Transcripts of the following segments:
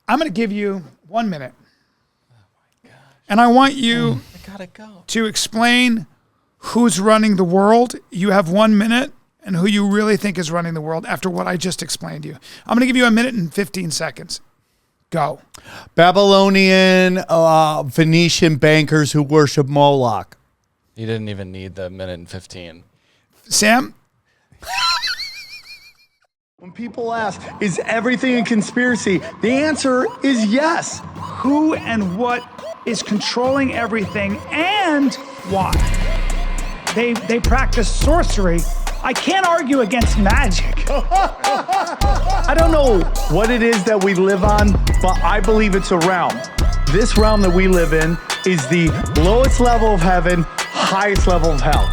I'm going to give you 1 minute. Oh my gosh. And I want you to explain who's running the world. You have 1 minute, and who you really think is running the world after what I just explained to you. I'm going to give you 1 minute and 15 seconds. Go. Babylonian, Venetian bankers who worship Moloch. You didn't even need the minute and 15. Sam? When people ask, is everything a conspiracy? The answer is yes. Who and what is controlling everything and why? They practice sorcery. I can't argue against magic. I don't know what it is that we live on, but I believe it's a realm. This realm that we live in is the lowest level of heaven, highest level of hell.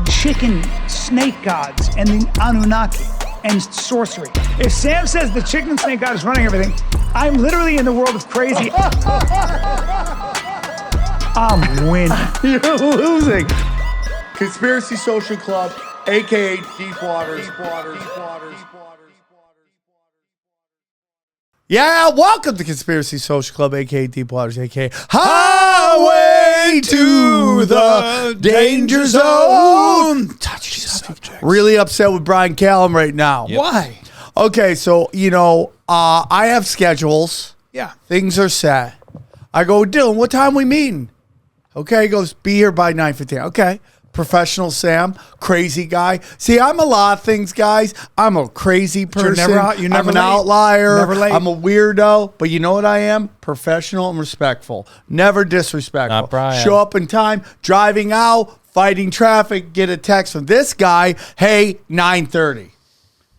Chicken snake gods and the Anunnaki and sorcery. If Sam says the chicken and snake god is running everything, I'm literally in the world of crazy. I'm winning. You're losing. Conspiracy Social Club, a.k.a. Deep Waters. Yeah, welcome to Conspiracy Social Club, a.k.a. Deep Waters, a.k.a. Highway to the Danger Zone. Touchy subject. Really upset with Bryan Callum right now. Yep. Why? Okay, so, I have schedules. Yeah. Things are set. I go, Dylan, what time we meeting? Okay, he goes, be here by 9:15. Okay. Professional Sam, crazy guy. See, I'm a lot of things, guys. I'm a crazy person. You're never I'm an late. outlier. Never late. I'm a weirdo. But you know what I am? Professional and respectful. Never disrespectful. Not Bryan. Show up in time, driving out, fighting traffic, get a text from this guy, hey, 9:30.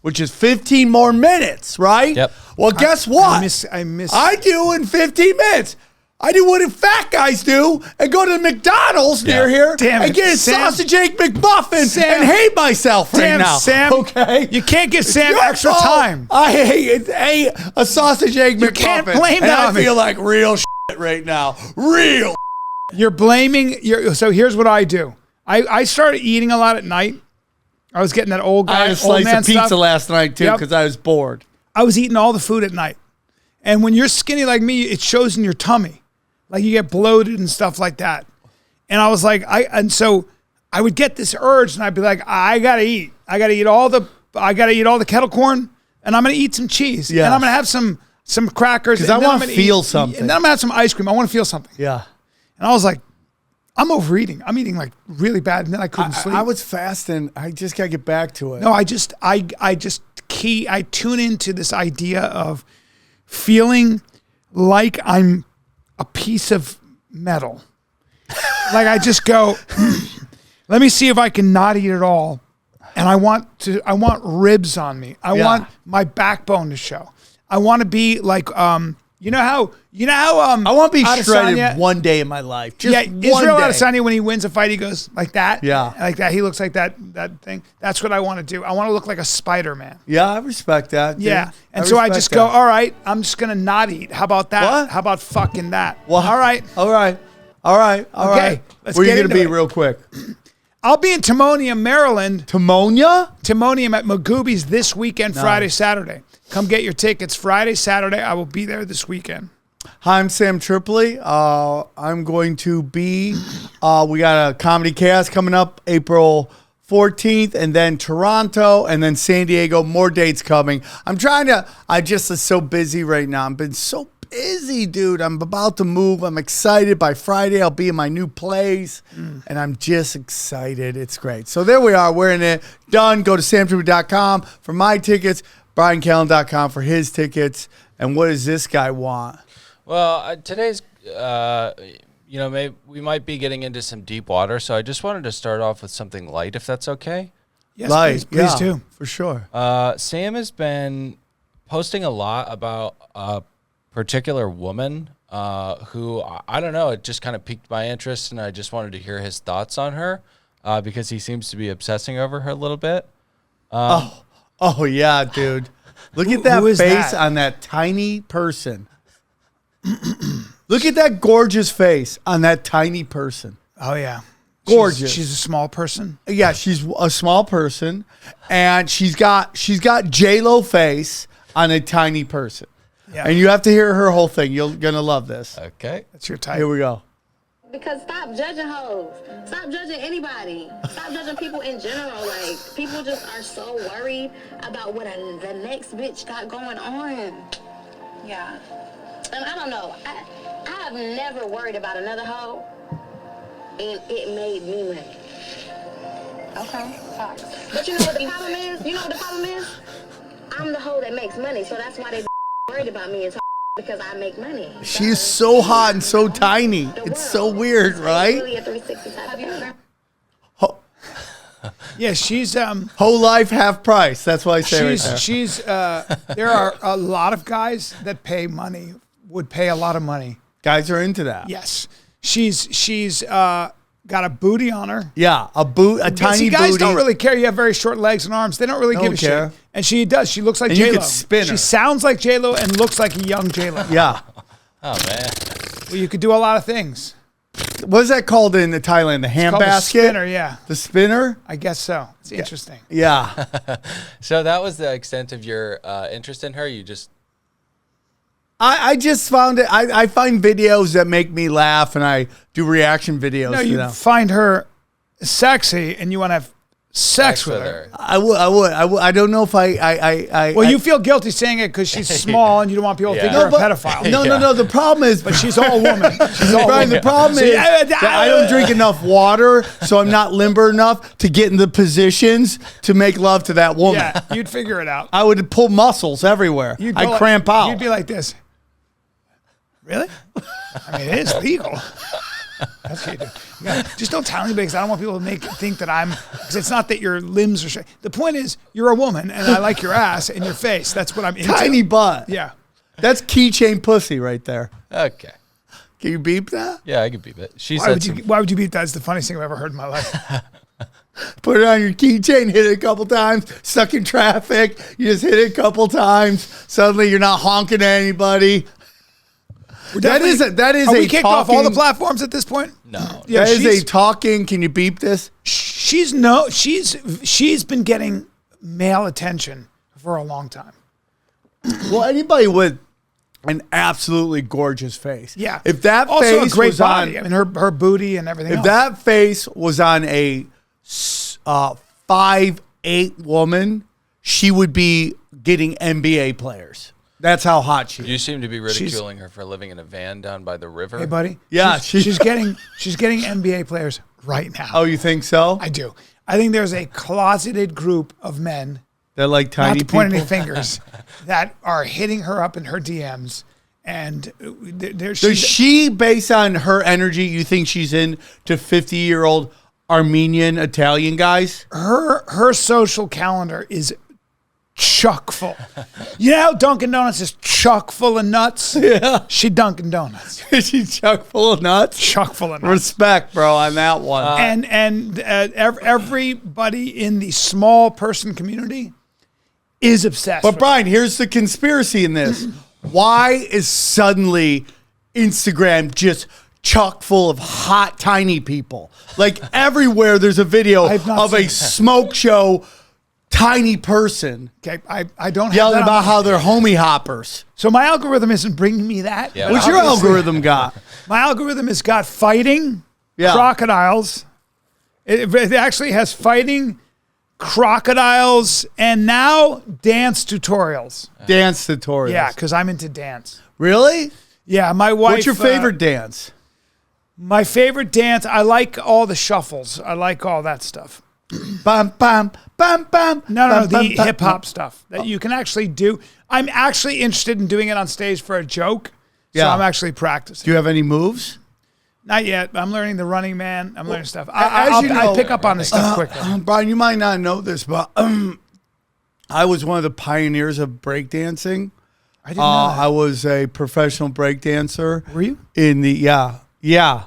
Which is 15 more minutes, right? Yep. Well, guess what? I do in 15 minutes. I do what fat guys do and go to the McDonald's near here and get a sausage egg McMuffin and hate myself right now. Sam, okay? You can't give Sam extra time. I hate a sausage egg McMuffin. You can't blame and that I on me. feel like real right now. Real. You're blaming. So here's what I do. I started eating a lot at night. I was getting that old guy. I had a slice of pizza last night too because I was bored. I was eating all the food at night. And when you're skinny like me, it shows in your tummy. Like you get bloated and stuff like that. And I was like, so I would get this urge and I'd be like, I gotta eat. I gotta eat all the kettle corn and I'm gonna eat some cheese. Yeah. And I'm gonna have some crackers. Because I want to feel something. And then I'm gonna have some ice cream. I want to feel something. Yeah. And I was like, I'm overeating. I'm eating like really bad, and then I couldn't sleep. I was fasting. I just gotta get back to it. No, I tune into this idea of feeling like I'm a piece of metal. Like I just go, let me see if I can not eat it all. And I want ribs on me. I want my backbone to show. I want to be like, you know how I want to be shredded Adesanya, one day in my life. Just one Israel day. Adesanya, when he wins a fight, he goes like that. Yeah. Like that. He looks like that thing. That's what I want to do. I want to look like a Spider-Man. Yeah, I respect that. Dude. Yeah. And so I just go, all right, I'm just going to not eat. How about that? What? How about fucking that? Well, all right. Okay. Let's Where are you get going to be into it. real quick? I'll be in Timonium, Maryland. Timonium at Magooby's this weekend, Friday, Saturday. Come get your tickets Friday, Saturday. I will be there this weekend. Hi, I'm Sam Tripoli. I'm going to be, we got a comedy cast coming up April 14th, and then Toronto, and then San Diego. More dates coming. I just am so busy right now. I've been so busy, dude. I'm about to move. I'm excited. By Friday, I'll be in my new place, and I'm just excited. It's great. So there we are. We're in it. Done. Go to samtripoli.com for my tickets, BryanCallen.com for his tickets. And what does this guy want? Well, today's, maybe we might be getting into some deep water, so I just wanted to start off with something light, if that's okay. Yes, light, please do. For sure. Sam has been posting a lot about a particular woman who, I don't know, it just kind of piqued my interest, and I just wanted to hear his thoughts on her because he seems to be obsessing over her a little bit. Oh, yeah, dude. Look at that face on that tiny person. Look at that gorgeous face on that tiny person. Oh, yeah. Gorgeous. She's a small person. Yeah, she's a small person, and she's got J-Lo face, on a tiny person. Yeah. And you have to hear her whole thing. You're going to love this. Okay. That's your type. Here we go. Because stop judging hoes. Stop judging anybody. Stop judging people in general. Like, people just are so worried about what the next bitch got going on. Yeah. And I don't know. I have never worried about another hoe, and it made me money. Okay. But you know what the problem is? You know what the problem is? I'm the hoe that makes money, so that's why they worried about me and because I make money. She's so hot and so tiny. It's so weird, right? Really a 360 type of person. Yeah, she's Whole life, half price. That's why I say right there. she's there are a lot of guys that pay money, would pay a lot of money. Guys are into that. Yes. She's got a booty on her. Yeah, a tiny See, guys booty. don't really care. You have very short legs and arms. They don't really give a care. shit. And she does. She looks like And you J-Lo. could spin her. She sounds like J-Lo and looks like a young J-Lo. Yeah. Oh man. Well, you could do a lot of things. What is that called in Thailand? The hand Called a basket? spinner, yeah. The spinner? I guess so. It's interesting. Yeah. So that was the extent of your interest in her. You just I just found it. I find videos that make me laugh, and I do reaction videos No, to you them. find her sexy and you want to have sex with her. I would. I don't know if I Well, you feel guilty saying it because she's small and you don't want people to think Yeah. you're but- a pedophile. No. The problem is, But she's all woman. She's all Brian, woman. the problem See, is that I don't drink enough water, so I'm not limber enough to get in the positions to make love to that woman. Yeah, you'd figure it out. I would pull muscles everywhere. You'd I'd go like- cramp out. You'd be like this. Really? I mean, it is legal. That's what you do. Just don't tell anybody because I don't want people to think that I'm. Because it's not that your limbs are. The point is, you're a woman, and I like your ass and your face. That's what I'm into. Tiny butt. Yeah. That's keychain pussy right there. okay. Can you beep that? Yeah, I could beep it. She Why said would you? Why would you beat that? It's the funniest thing I've ever heard in my life. Put it on your keychain, hit it a couple times, stuck in traffic. You just hit it a couple times. Suddenly you're not honking at anybody. That is Are we a kicked off all the talking- platforms at this point? no. Yeah, That is she's- a talking. Can you beep this? She's been getting male attention for a long time. Well, anybody with an absolutely gorgeous face. Yeah. If that Also face a great was body. on, I mean, her booty and everything if else. that face was on a 5'8" woman, she would be getting NBA players. That's how hot she is. You seem to be ridiculing her for living in a van down by the river. Hey, buddy. Yeah, she's getting NBA players right now. Oh, you think so? I do. I think there's a closeted group of men, They're like tiny not to point people. any fingers, that are hitting her up in her DMs, and Does she, based on her energy, you think she's into 50-year-old Armenian Italian guys? her social calendar is chock full. You know how Dunkin' Donuts is chock full of nuts? Yeah. She Dunkin' Donuts. Is she chock full of nuts? Chock full of nuts. Respect, bro, on that one. And everybody in the small person community is obsessed. But with Brian, here's the conspiracy in this. Why is suddenly Instagram just chock full of hot, tiny people? Like everywhere there's a video I've not of a seen that. smoke show tiny person Okay, I don't have yelling that about on. how they're homie hoppers. So my algorithm isn't bringing me that. Yeah. but What's your obviously- algorithm got? My algorithm has got fighting, Yeah. crocodiles. It actually has fighting, crocodiles, and now dance tutorials. Dance tutorials. Yeah, because I'm into dance. Really? Yeah, my wife. What's your favorite dance? My favorite dance. I like all the shuffles. I like all that stuff. Bam, bam, bam, bam. No, bam, the bam, bam, hip hop stuff that you can actually do. I'm actually interested in doing it on stage for a joke. So Yeah. I'm actually practicing. Do you have any moves? Not yet, but I'm learning the running man. I'm learning stuff. as I you know- pick up on this stuff quickly. Brian, you might not know this, but I was one of the pioneers of breakdancing. I didn't know that. I was a professional breakdancer. Were you? In the, yeah,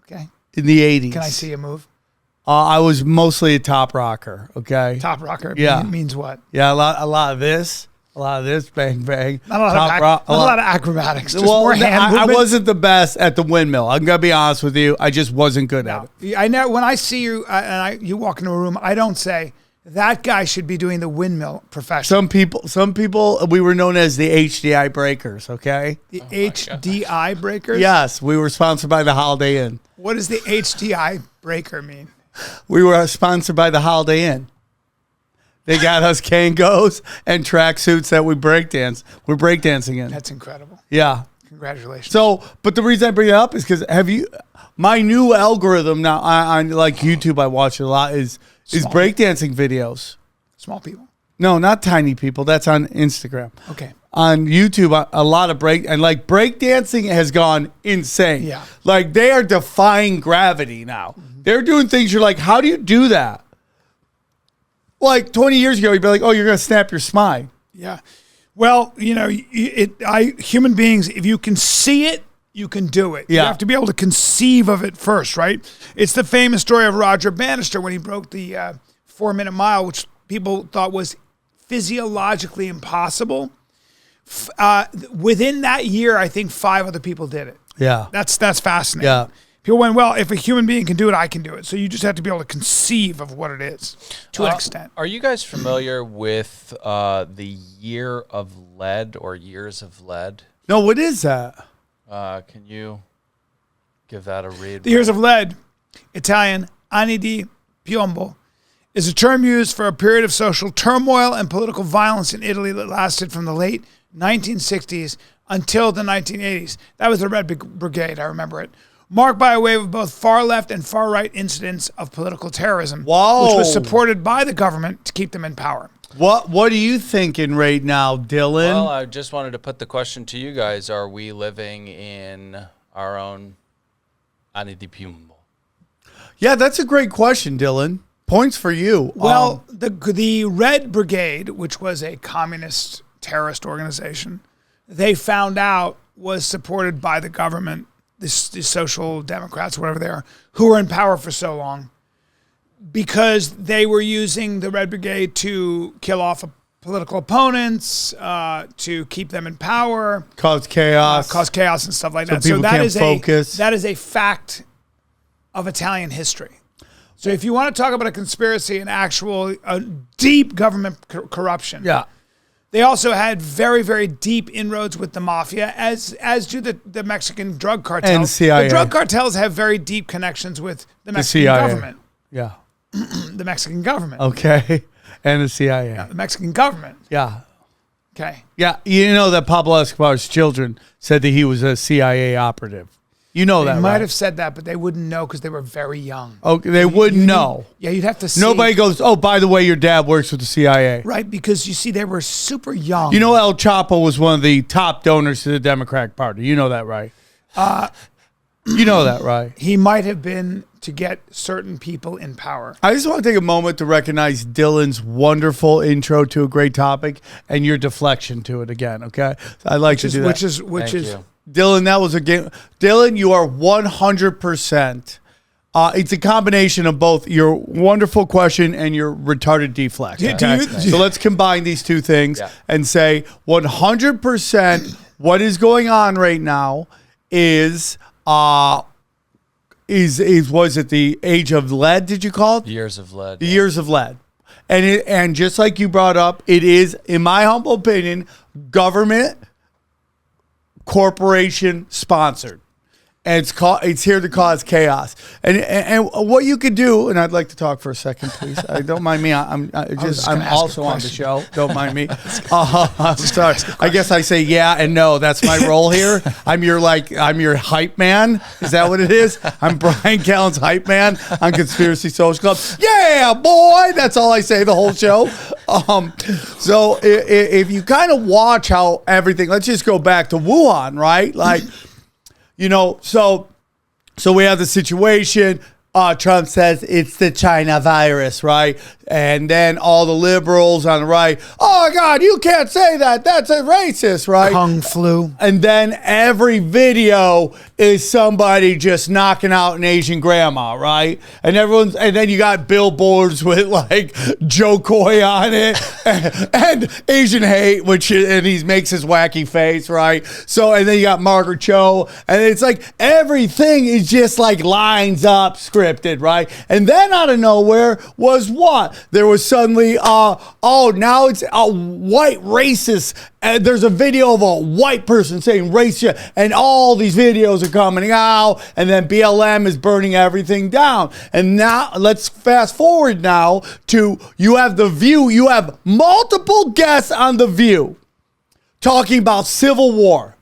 Okay. in the 80s. Can I see a move? I was mostly a top rocker, okay? Top rocker Yeah. means what? Yeah, a lot of this, bang, bang. Not a lot, Top of, rock- not a lot of acrobatics. Just Well, more hand I movement. wasn't the best at the windmill. I'm going to be honest with you. I just wasn't good at it. I know when I see you and you walk into a room, I don't say That guy should be doing the windmill profession. Some people, we were known as the HDI breakers, okay? The HDI breakers? Yes, we were sponsored by the Holiday Inn. What does the HDI breaker mean? We were sponsored by the Holiday Inn. They got us Kangos and tracksuits that we breakdance. We're breakdancing in. That's incredible. Yeah. Congratulations. So, but the reason I bring it up is because my new algorithm now on like YouTube, I watch it a lot, is breakdancing videos. Small people. No, not tiny people. That's on Instagram. Okay. On YouTube, a lot of breakdancing has gone insane. Yeah. Like they are defying gravity now. Mm-hmm. They're doing things you're like, how do you do that? Like 20 years ago, you'd be like, oh, you're going to snap your spine. Yeah. Well, human beings, if you can see it, you can do it. Yeah. You have to be able to conceive of it first, right? It's the famous story of Roger Bannister when he broke the 4-minute mile, which people thought was physiologically impossible. Within that year, I think 5 other people did it. Yeah. That's fascinating. Yeah. People went, well, if a human being can do it, I can do it. So you just have to be able to conceive of what it is to an extent. Are you guys familiar with the year of lead or years of lead? No, what is that? Can you give that a read? The years of lead, Italian, anni di piombo, is a term used for a period of social turmoil and political violence in Italy that lasted from the late 1960s until the 1980s. That was the Red Brigade, I remember it. Marked by a wave of both far-left and far-right incidents of political terrorism, which was supported by the government to keep them in power. What are you thinking right now, Dylan? Well, I just wanted to put the question to you guys. Are we living in our own anni di piombo? Yeah, that's a great question, Dylan. Points for you. Well, the Red Brigade, which was a communist terrorist organization, they found out was supported by the government, the social democrats, whatever they are, who were in power for so long, because they were using the Red Brigade to kill off political opponents, to keep them in power, cause chaos and stuff like that. People can't focus. That is a fact of Italian history. So if you want to talk about a conspiracy and actual deep government corruption, Yeah. they also had very, very deep inroads with the mafia, as do the Mexican drug cartels. And CIA. The drug cartels have very deep connections with the Mexican CIA. government. Yeah. The Mexican government. Okay. And the CIA. The Mexican government. Yeah. Okay. Yeah. You know that Pablo Escobar's children said that he was a CIA operative. You know They that, might right? have said that, but they wouldn't know because they were very young. Okay, they wouldn't know. Yeah, you'd have to see. Nobody goes, oh, by the way, your dad works with the CIA. Right, because you see, they were super young. You know, El Chapo was one of the top donors to the Democratic Party. You know that, right? You know that, right? He might have been to get certain people in power. I just want to take a moment to recognize Dylan's wonderful intro to a great topic and your deflection to it again, okay? I'd like to do that. Which is Dylan, that was a game. Dylan, you are 100%. It's a combination of both your wonderful question and your retarded deflect. Okay? So let's combine these two things and say 100% what is going on right now is was it the age of lead, did you call it? Years of lead. The years of lead. And just like you brought up, it is, in my humble opinion, government corporation sponsored, and it's here to cause chaos. And what you could do, and I'd like to talk for a second, please. Don't mind me. I'm also on the show. Don't mind me. I'm sorry. I guess I say yeah and no. That's my role here. I'm your hype man. Is that what it is? I'm Bryan Callen's hype man on Conspiracy Social Club. Yeah, boy. That's all I say the whole show. So if you kind of watch how everything, let's just go back to Wuhan, right? Like, you know, so we have the situation. Trump says it's the China virus, right? And then all the liberals on the right, oh, God, you can't say that. That's a racist, right? Kung flu. And then every video is somebody just knocking out an Asian grandma, right? And then you got billboards with like Joe Coy on it and Asian hate, and he makes his wacky face, right? So, and then you got Margaret Cho, and it's like everything is just like lines up scripted, right? And then out of nowhere was what? there was suddenly, now it's a white racist. And there's a video of a white person saying race shit, and all these videos are coming out, and then BLM is burning everything down. And now let's fast forward now to you have The View. You have multiple guests on The View talking about civil war.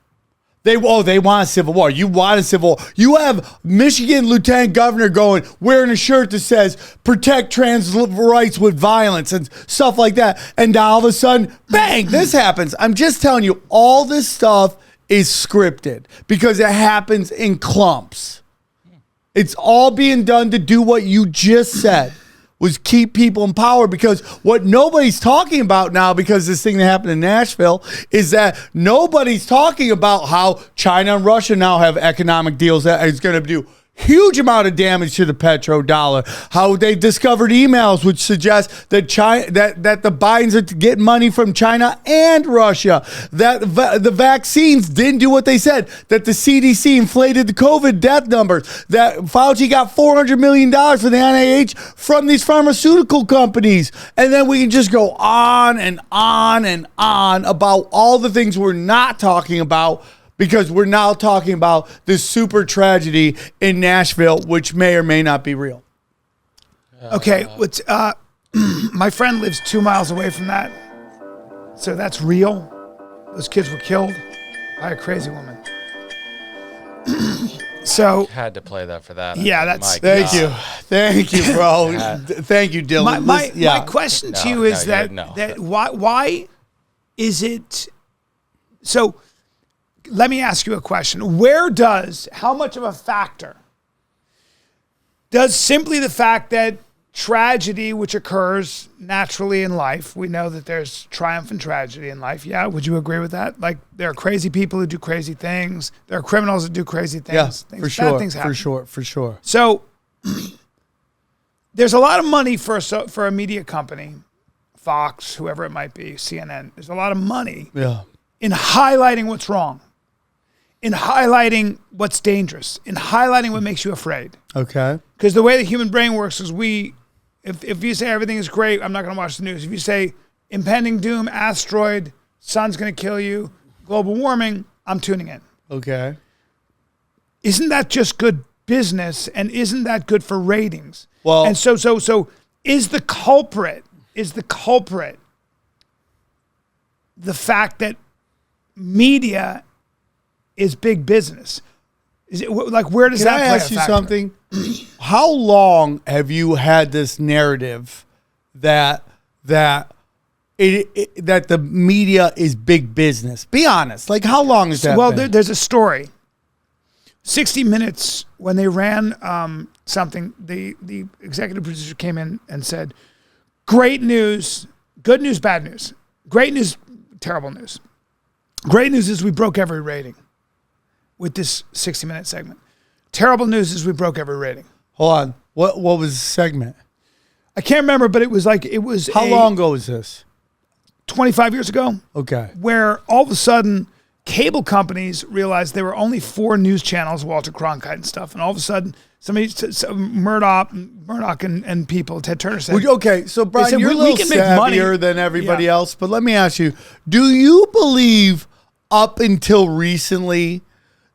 They want a civil war. You want a civil war. You have Michigan Lieutenant Governor going, wearing a shirt that says, protect trans rights with violence and stuff like that. And now all of a sudden, bang, this happens. I'm just telling you, all this stuff is scripted because it happens in clumps. It's all being done to do what you just said, was keep people in power, because what nobody's talking about now, because this thing that happened in Nashville, is that nobody's talking about how China and Russia now have economic deals that is going to do huge amount of damage to the petrodollar. How they discovered emails which suggest that China, that the Bidens are getting money from China and Russia. That the vaccines didn't do what they said. That the CDC inflated the COVID death numbers. That Fauci got $400 million for the NIH from these pharmaceutical companies. And then we can just go on and on and on about all the things we're not talking about, because we're now talking about this super tragedy in Nashville, which may or may not be real. Okay, my friend lives 2 miles away from that, so that's real. Those kids were killed by a crazy woman. So Had to play that for that. Yeah, that's- Thank you, bro. Thank you, Dylan. My question to you is that why is it so? Let me ask you a question. How much of a factor does simply the fact that tragedy, which occurs naturally in life, we know that there's triumph and tragedy in life. Yeah, would you agree with that? Like, there are crazy people who do crazy things. There are criminals that do crazy things. Yeah, Bad things happen. for sure. So there's a lot of money for a media company, Fox, whoever it might be, CNN. There's a lot of money in highlighting what's wrong, in highlighting what's dangerous, in highlighting what makes you afraid. Okay. Because the way the human brain works is if you say everything is great, I'm not going to watch the news. If you say impending doom, asteroid, sun's going to kill you, global warming, I'm tuning in. Okay. Isn't that just good business, and isn't that good for ratings? Well, and so is the culprit the fact that media is big business? Is it like, where does that play a Can I ask you factor? something? How long have you had this narrative that the media is big business? Be honest. Like, how long has that been? There's a story. 60 Minutes, when they ran something, the executive producer came in and said, great news, good news, bad news. Great news, terrible news. Great news is we broke every rating with this 60-minute segment. Terrible news is we broke every rating. Hold on. What was the segment? I can't remember, but it was How long ago was this? 25 years ago. Okay. Where all of a sudden cable companies realized there were only 4 news channels, Walter Cronkite and stuff, and all of a sudden Murdoch and people, Ted Turner said, okay, so Bryan, said, you're a little savvier than everybody else, but let me ask you, do you believe up until recently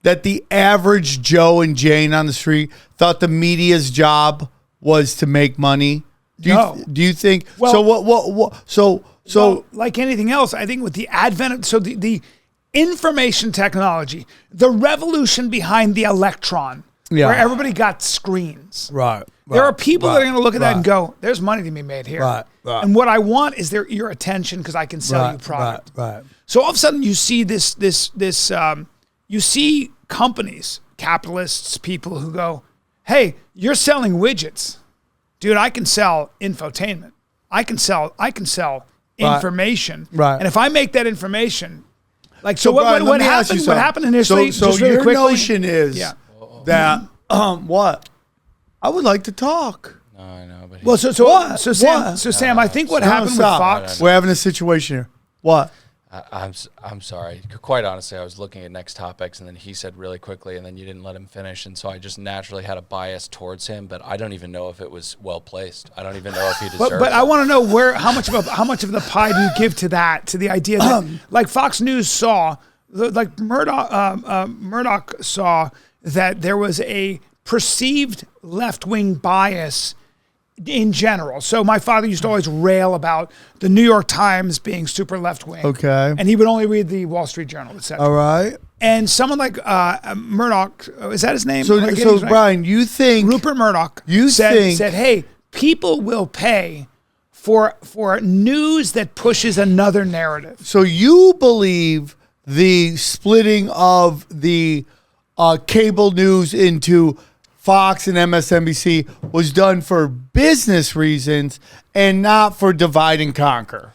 that the average Joe and Jane on the street thought the media's job was to make money? Do you think? Well, so well, like anything else, I think with the advent of the information technology, the revolution behind the electron, where everybody got screens. Right. There are people that are going to look at that and go, "There's money to be made here." Right. And what I want is your attention, because I can sell you product. Right. So all of a sudden, you see this. You see companies, capitalists, people who go, "Hey, you're selling widgets, dude. I can sell infotainment. I can sell information. Right. And if I make that information, like, Bryan, what happened? What happened initially? So just really your quickly, notion is that what? I would like to talk. No, I know, but Well, Sam, I think what happened with Fox. We're having a situation here. What? I'm sorry. Quite honestly, I was looking at next topics, and then he said really quickly, and then you didn't let him finish, and so I just naturally had a bias towards him. But I don't even know if it was well placed. I don't even know if he deserved. But I it. want to know how much of the pie do you give to that, to the idea that like Fox News saw, like Murdoch saw that there was a perceived left-wing bias in general. So my father used to always rail about the New York Times being super left-wing. Okay. And he would only read the Wall Street Journal, etc. All right. And someone like Murdoch, is that his name? So Bryan, you think Rupert Murdoch said, hey, people will pay for news that pushes another narrative. So you believe the splitting of the cable news into Fox and MSNBC was done for business reasons and not for divide and conquer?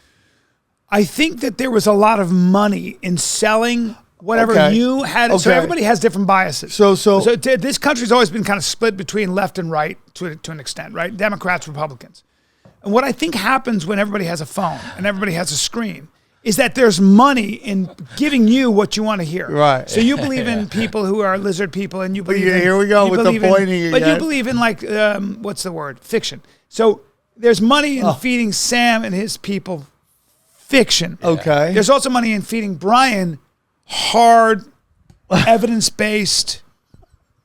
I think that there was a lot of money in selling whatever you had. So everybody has different biases. So this country's always been kind of split between left and right to an extent, right? Democrats, Republicans. And what I think happens when everybody has a phone and everybody has a screen is that there's money in giving you what you want to hear. Right. So you believe in people who are lizard people, and you believe in, here we go with the pointing But you again. believe in like, what's the word? Fiction. So there's money in feeding Sam and his people fiction. Okay. There's also money in feeding Bryan hard, evidence-based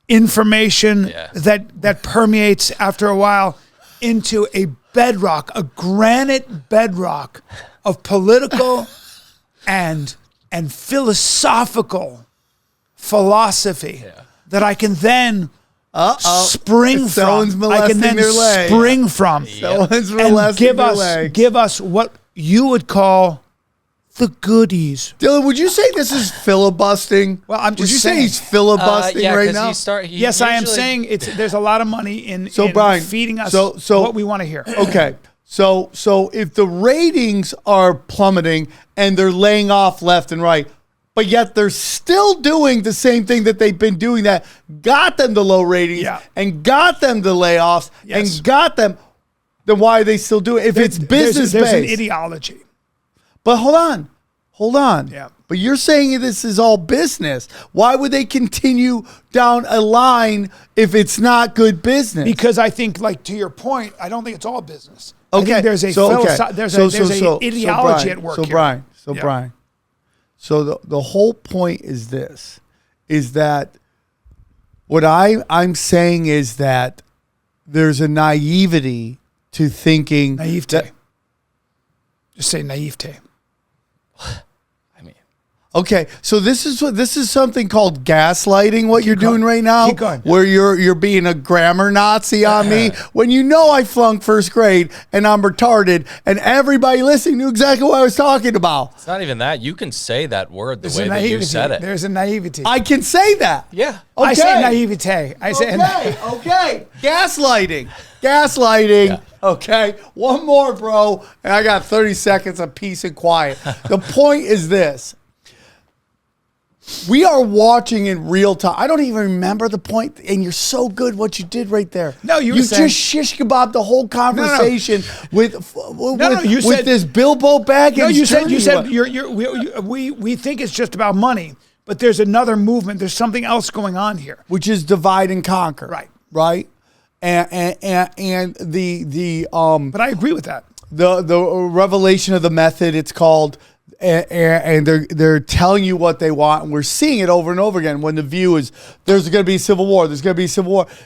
information that permeates after a while into a bedrock, a granite bedrock of political and philosophical philosophy that I can then spring from. I can then spring from and give us what you would call the goodies. Dylan, would you say this is filibustering? Well, I'm just Would you saying. say he's filibustering right now? Yes, I am saying there's a lot of money in Bryan, feeding us so what we want to hear. Okay. So if the ratings are plummeting and they're laying off left and right, but yet they're still doing the same thing that they've been doing that got them the low ratings and got them the layoffs and got them, then why are they still doing it? If it's business-based. There's an ideology. But hold on. Yeah. But you're saying this is all business. Why would they continue down a line if it's not good business? Because I think, like, to your point, I don't think it's all business. Okay. I think there's a ideology at work here. Bryan. So the whole point is this, is that what I'm saying is that there's a naivety to thinking. Naivete. Just say naivete. Okay, so this is something called gaslighting. What you're doing right now, Keep going. Where you're being a grammar Nazi on me when you know I flunked first grade and I'm retarded, and everybody listening knew exactly what I was talking about. It's not even that. You can say that word the way that you said it. There's a naivety. I can say that. Yeah. Okay. I say naivete. I say Okay. Gaslighting. Yeah. Okay. One more, bro. And I got 30 seconds of peace and quiet. The point is this. We are watching in real time. I don't even remember the point, and you're so good what you did right there. No, you just shish kebab the whole conversation with this Bilbo Baggins. No, you said we think it's just about money, but there's another movement. There's something else going on here, which is divide and conquer. Right. And the But I agree with that. The revelation of the method, it's called. And they're telling you what they want, and we're seeing it over and over again. When the view is there's going to be civil war,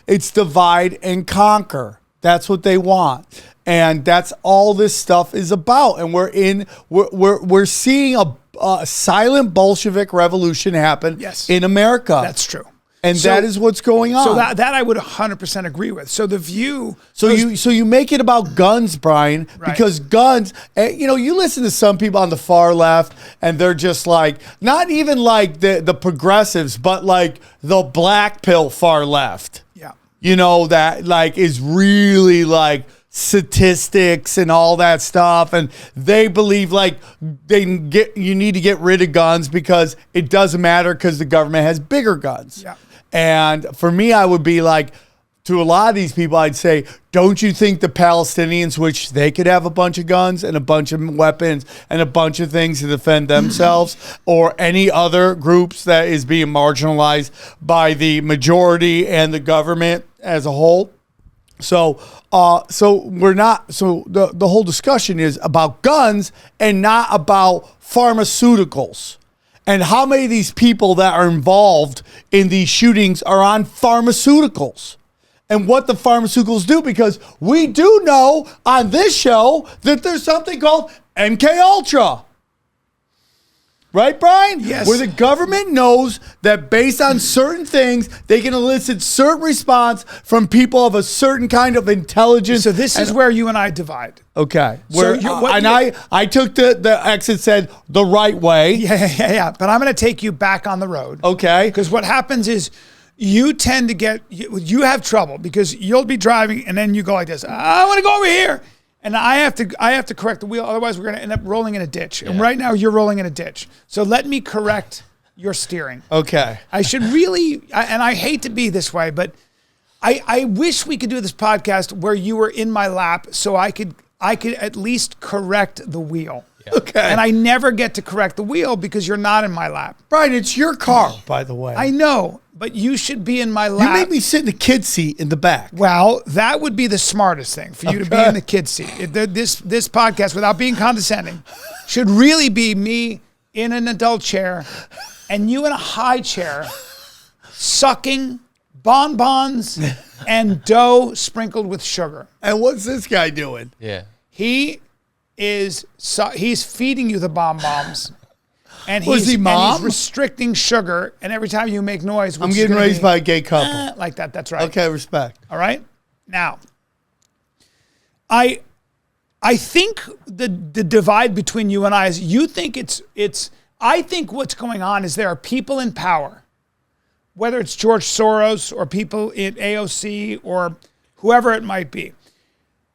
it's divide and conquer. That's what they want, and that's all this stuff is about. And we're seeing a silent Bolshevik revolution happen in America. That's true. And that is what's going on. So that I would 100% agree with. So the view. So you make it about guns, Bryan, because guns. You listen to some people on the far left, and they're just like not even like the progressives, but like the black pill far left. Yeah. That like is really like statistics and all that stuff, and they believe like you need to get rid of guns because it doesn't matter because the government has bigger guns. Yeah. And for me, I would be like, to a lot of these people, I'd say, don't you think the Palestinians, which they could have a bunch of guns and a bunch of weapons and a bunch of things to defend themselves, or any other groups that is being marginalized by the majority and the government as a whole? So we're not. So the whole discussion is about guns and not about pharmaceuticals. And how many of these people that are involved in these shootings are on pharmaceuticals? And what the pharmaceuticals do, because we do know on this show that there's something called MK Ultra. Right, Bryan? Yes. Where the government knows that based on certain things, they can elicit certain response from people of a certain kind of intelligence. So this is where you and I divide. Okay. So I took the exit said the right way. Yeah. But I'm going to take you back on the road. Okay. Because what happens is you tend to you have trouble because you'll be driving and then you go like this. I want to go over here. And I have to correct the wheel. Otherwise, we're going to end up rolling in a ditch. And right now, you're rolling in a ditch. So let me correct your steering. Okay. I should really, and I hate to be this way, but I wish we could do this podcast where you were in my lap so I could at least correct the wheel. Yeah. Okay. And I never get to correct the wheel because you're not in my lap. Bryan, it's your car, by the way. I know, but you should be in my lap. You made me sit in the kid's seat in the back. Well, that would be the smartest thing for you to be in the kid's seat. This podcast, without being condescending, should really be me in an adult chair and you in a high chair sucking bonbons and dough sprinkled with sugar. And what's this guy doing? Yeah. He's feeding you the bonbons. And Was he mom? And he's restricting sugar, and every time you make noise, I'm getting raised by a gay couple. Like that. That's right. Okay, respect. All right. Now, I think the divide between you and I is you think it's. I think what's going on is there are people in power, whether it's George Soros or people at AOC or whoever it might be.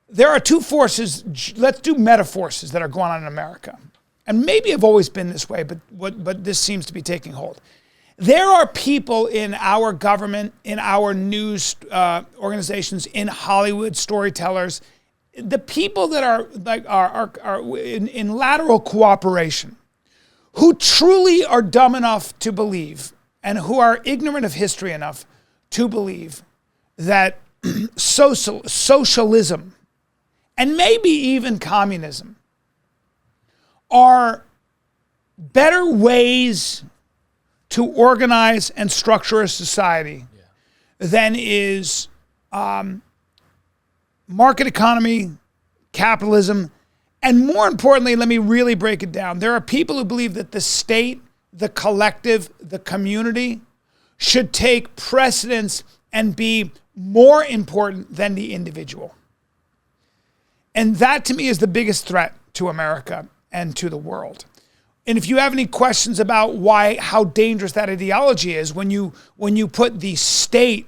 There are two forces. Let's do meta forces that are going on in America. And maybe have always been this way, but this seems to be taking hold. There are people in our government, in our news organizations, in Hollywood, storytellers, the people that are in lateral cooperation, who truly are dumb enough to believe, and who are ignorant of history enough to believe that socialism, and maybe even communism, are better ways to organize and structure a society than is market economy, capitalism, and more importantly, let me really break it down. There are people who believe that the state, the collective, the community should take precedence and be more important than the individual. And that to me is the biggest threat to America and to the world. And if you have any questions about how dangerous that ideology is, when you put the state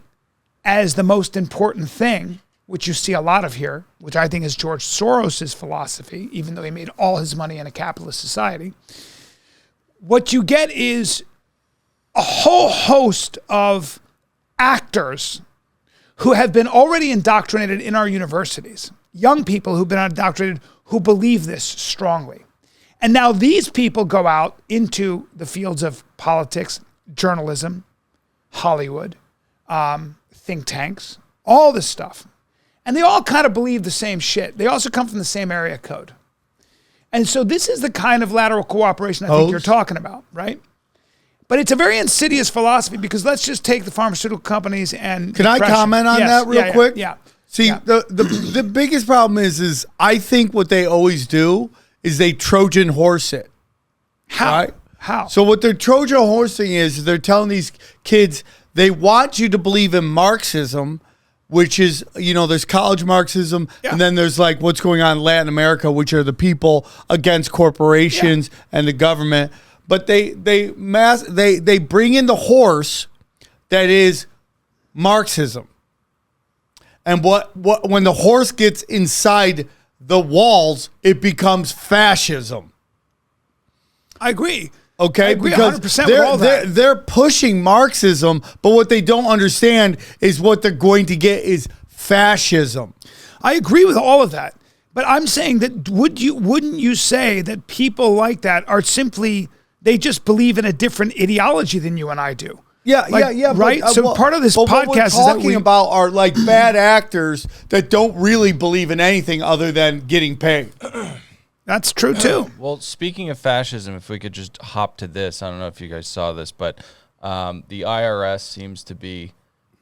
as the most important thing, which you see a lot of here, which I think is George Soros' philosophy, even though he made all his money in a capitalist society, what you get is a whole host of actors who have been already indoctrinated in our universities, young people who've been indoctrinated who believe this strongly. And now these people go out into the fields of politics, journalism, Hollywood, think tanks, all this stuff. And they all kind of believe the same shit. They also come from the same area code. And so this is the kind of lateral cooperation I think you're talking about, right? But it's a very insidious philosophy because let's just take the pharmaceutical companies and Can I comment on that real quick? Yeah. See, the biggest problem is I think what they always do is they Trojan horse it. How? Right? How? So what they're Trojan horsing is they're telling these kids they want you to believe in Marxism, which is, there's college Marxism, and then there's like what's going on in Latin America, which are the people against corporations and the government. But they bring in the horse that is Marxism. And when the horse gets inside the walls, it becomes fascism. I agree. Okay, I agree because 100% with all that. they're pushing Marxism, but what they don't understand is what they're going to get is fascism. I agree with all of that. But I'm saying that wouldn't you say that people like that are simply, they just believe in a different ideology than you and I do? Yeah, Like, yeah. right? So part of this what podcast we're is that talking about are like bad actors that don't really believe in anything other than getting paid. That's true too. Well, speaking of fascism, if we could just hop to this, I don't know if you guys saw this, but the IRS seems to be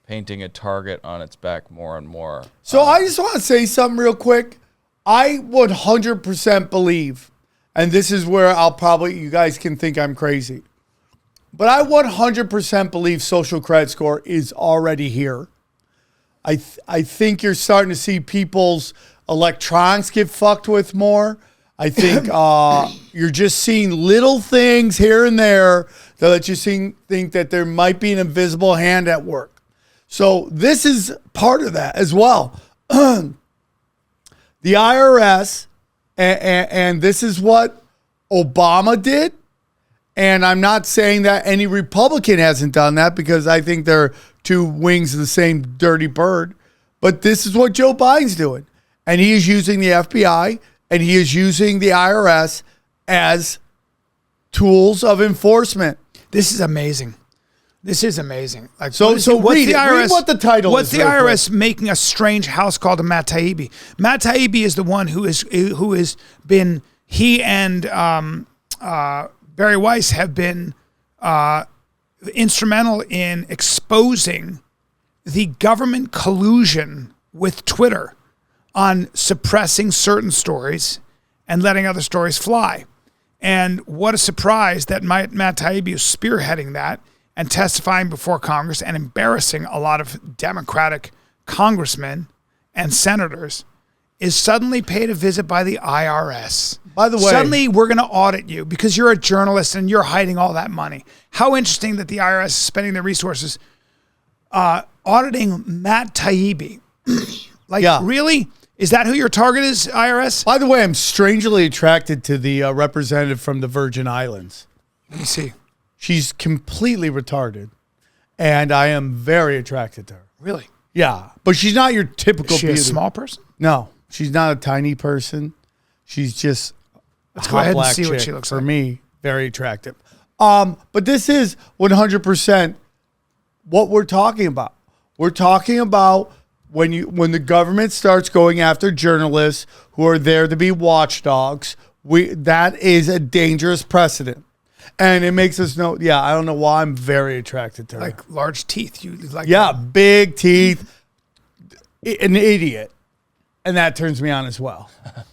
painting a target on its back more and more. So I just want to say something real quick. I 100% believe, and this is where you guys can think I'm crazy, but I 100% believe social credit score is already here. I think you're starting to see people's electronics get fucked with more. I think you're just seeing little things here and there that let you think that there might be an invisible hand at work. So this is part of that as well. The IRS, and this is what Obama did. And I'm not saying that any Republican hasn't done that because I think they're two wings of the same dirty bird. But this is what Joe Biden's doing. And he is using the FBI and he is using the IRS as tools of enforcement. This is amazing. This is amazing. Like, So read what the title what's is. the real IRS making a strange house called to Matt Taibbi? Matt Taibbi is the one who has been, he and Barry Weiss have been instrumental in exposing the government collusion with Twitter on suppressing certain stories and letting other stories fly. And what a surprise that Matt Taibbi is spearheading that and testifying before Congress and embarrassing a lot of Democratic congressmen and senators is suddenly paid a visit by the IRS. By the way, suddenly we're going to audit you because you're a journalist and you're hiding all that money. How interesting that the IRS is spending their resources auditing Matt Taibbi. Really? Is that who your target is, IRS? By the way, I'm strangely attracted to the representative from the Virgin Islands. Let me see. She's completely retarded, and I am very attracted to her. Really? Yeah, but she's not your typical Is she beauty. a small person? No, she's not a tiny person. She's just Let's a go hot ahead and black see what chick. she looks For like. me, very attractive. But this is 100% what we're talking about. We're talking about when the government starts going after journalists who are there to be watchdogs. That is a dangerous precedent. And it makes us know, I don't know why I'm very attracted to her. Like large teeth. You like? Yeah, big teeth, an idiot. And that turns me on as well.